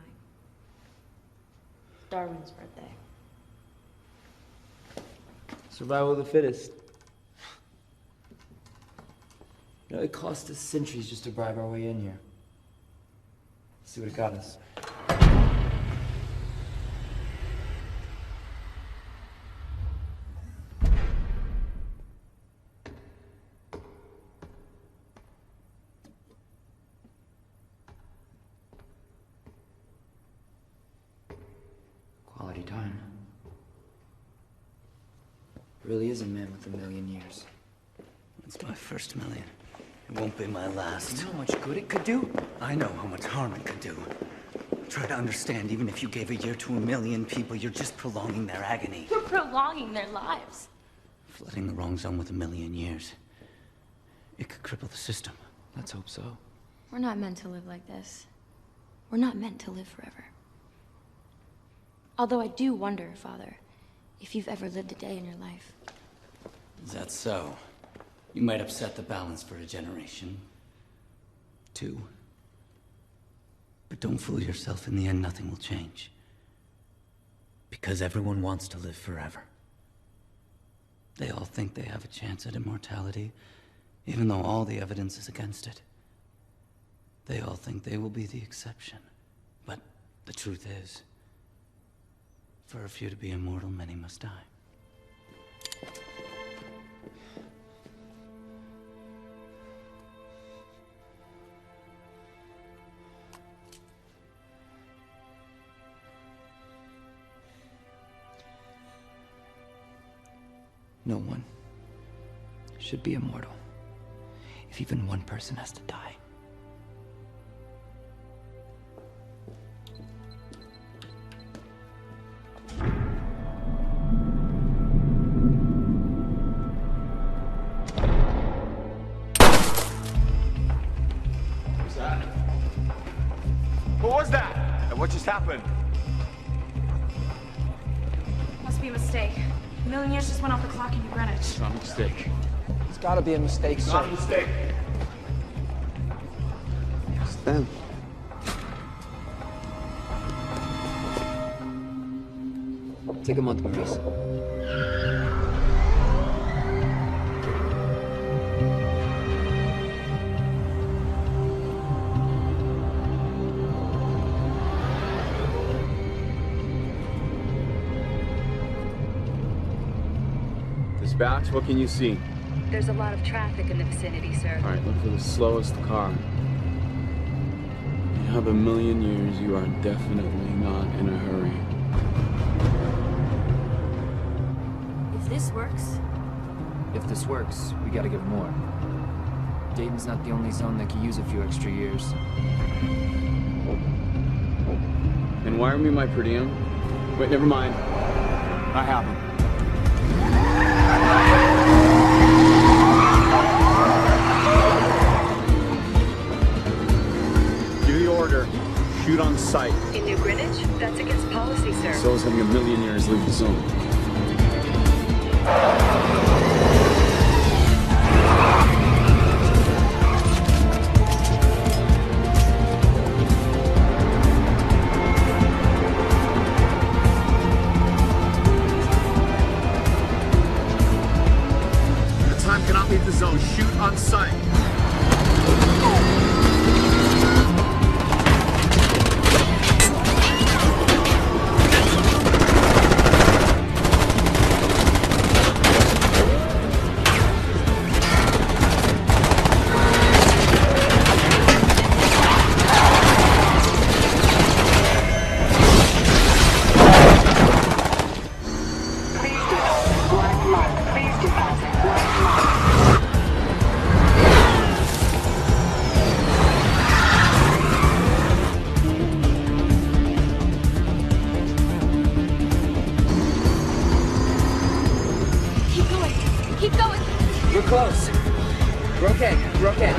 Darwin's birthday. Survival of the fittest. You know, it cost us centuries just to bribe our way in here. Let's see what it got us. Quality time. Really is a man with a million years. It's my first million. It won't be my last. You know how much good it could do? I know how much harm it could do. Try to understand, even if you gave a year to 1,000,000 people, you're just prolonging their agony. We're prolonging their lives. Flooding the wrong zone with 1,000,000 years. It could cripple the system. Let's hope so. We're not meant to live like this. We're not meant to live forever. Although I do wonder, Father, if you've ever lived a day in your life. Is that so? You might upset the balance for a generation. 2. But don't fool yourself. In the end, nothing will change. Because everyone wants to live forever. They all think they have a chance at immortality, even though all the evidence is against it. They all think they will be the exception. But the truth is, for a few to be immortal, many must die. No one should be immortal if even one person has to die. What's that? What was that? And what just happened? Must be a mistake. 1,000,000 years just went off the clock in New Greenwich. It's not a mistake. It's gotta be a mistake, It's sir. not a mistake. It's them. Take a month, Maurice. Dispatch, what can you see? There's a lot of traffic in the vicinity, sir. All right, look for the slowest car. You have 1,000,000 years, you are definitely not in a hurry. If this works, If this works, we gotta give more. Dayton's not the only zone that could use a few extra years. And wire me my per diem? Wait, never mind. I have him. Give the order. Shoot on sight. In New Greenwich? That's against policy, sir. So is having 1,000,000 years leave the zone. The time cannot leave the zone. Shoot on sight. close. We're okay. We're okay.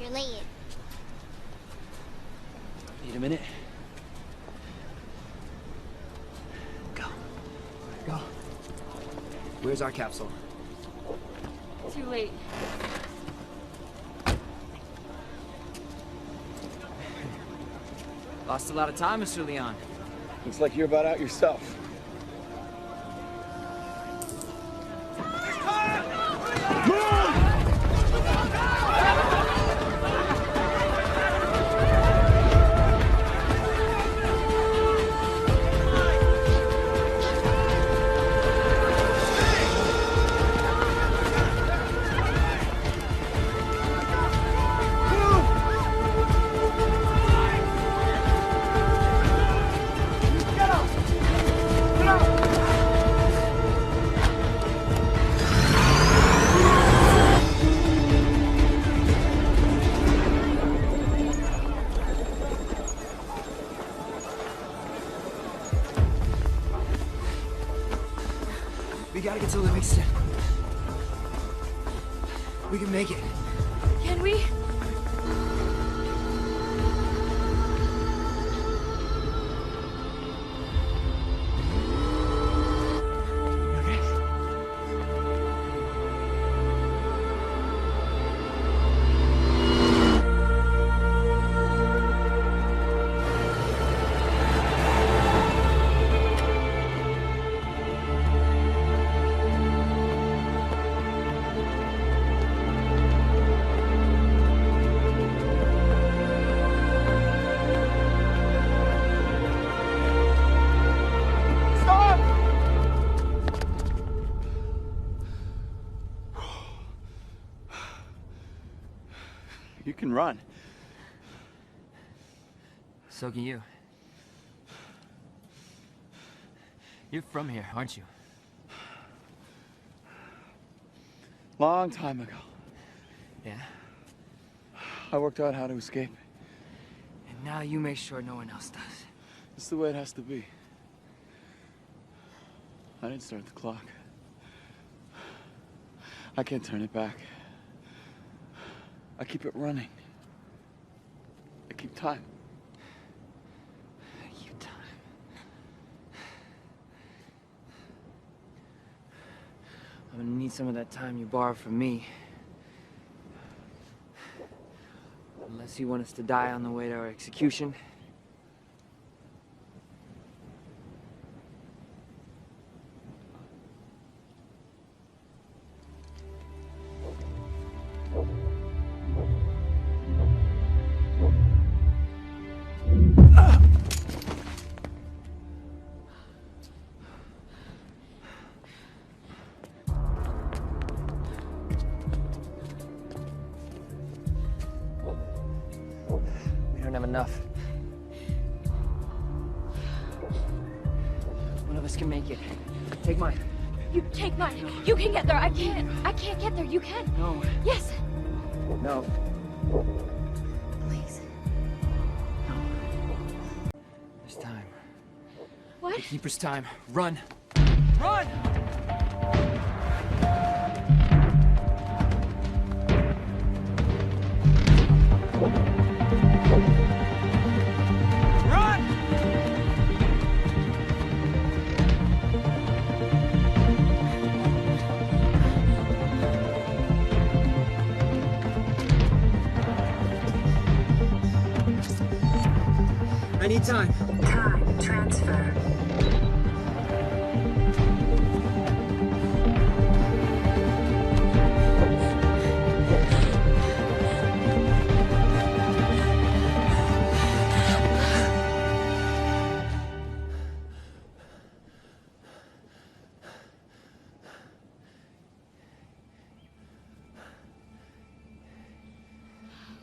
You're late. Need a minute? Go. Go. Where's our capsule? Too late. Lost a lot of time, Mr. Leon. Looks like you're about out yourself. We gotta get to Livingston. We can make it. Can we? You can run. So can you. You're from here, aren't you? Long time ago. Yeah? I worked out how to escape. And now you make sure no one else does. It's the way it has to be. I didn't start the clock. I can't turn it back. I keep it running. I keep time. You time. I'm gonna need some of that time you borrowed from me. Unless you want us to die on the way to our execution. We don't have enough. One of us can make it. Take mine. You take mine. You can get there. I can't. I can't get there. You can. No. Yes. No. Please. There's time. What? The Keeper's time. Run. Run! I need time. Time transfer.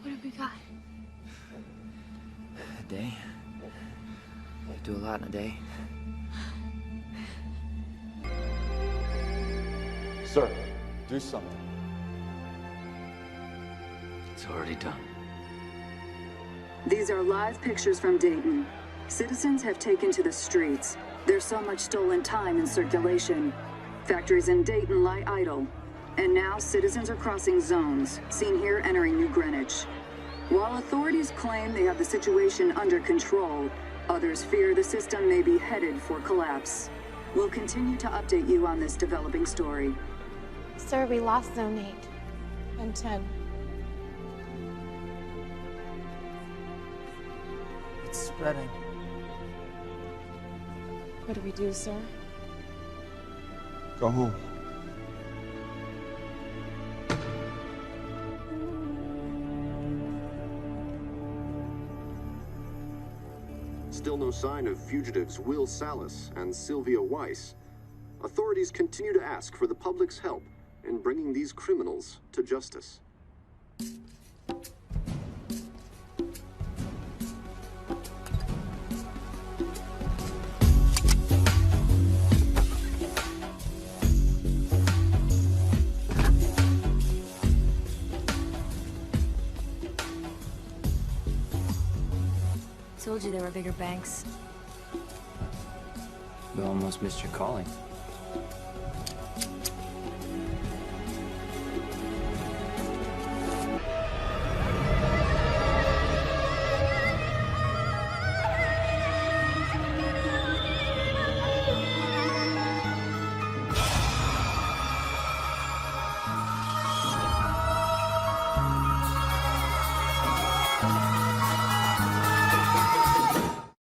What have we got? A day. You do a lot in a day. Sir, do something. It's already done. These are live pictures from Dayton. Citizens have taken to the streets. There's so much stolen time in circulation. Factories in Dayton lie idle. And now citizens are crossing zones, seen here entering New Greenwich. While authorities claim they have the situation under control, others fear the system may be headed for collapse. We'll continue to update you on this developing story. Sir, we lost Zone 8 and 10. It's spreading. What do we do, sir? Go home. Still no sign of fugitives Will Salas and Sylvia Weiss. Authorities continue to ask for the public's help in bringing these criminals to justice. Told you there were bigger banks. We almost missed your calling.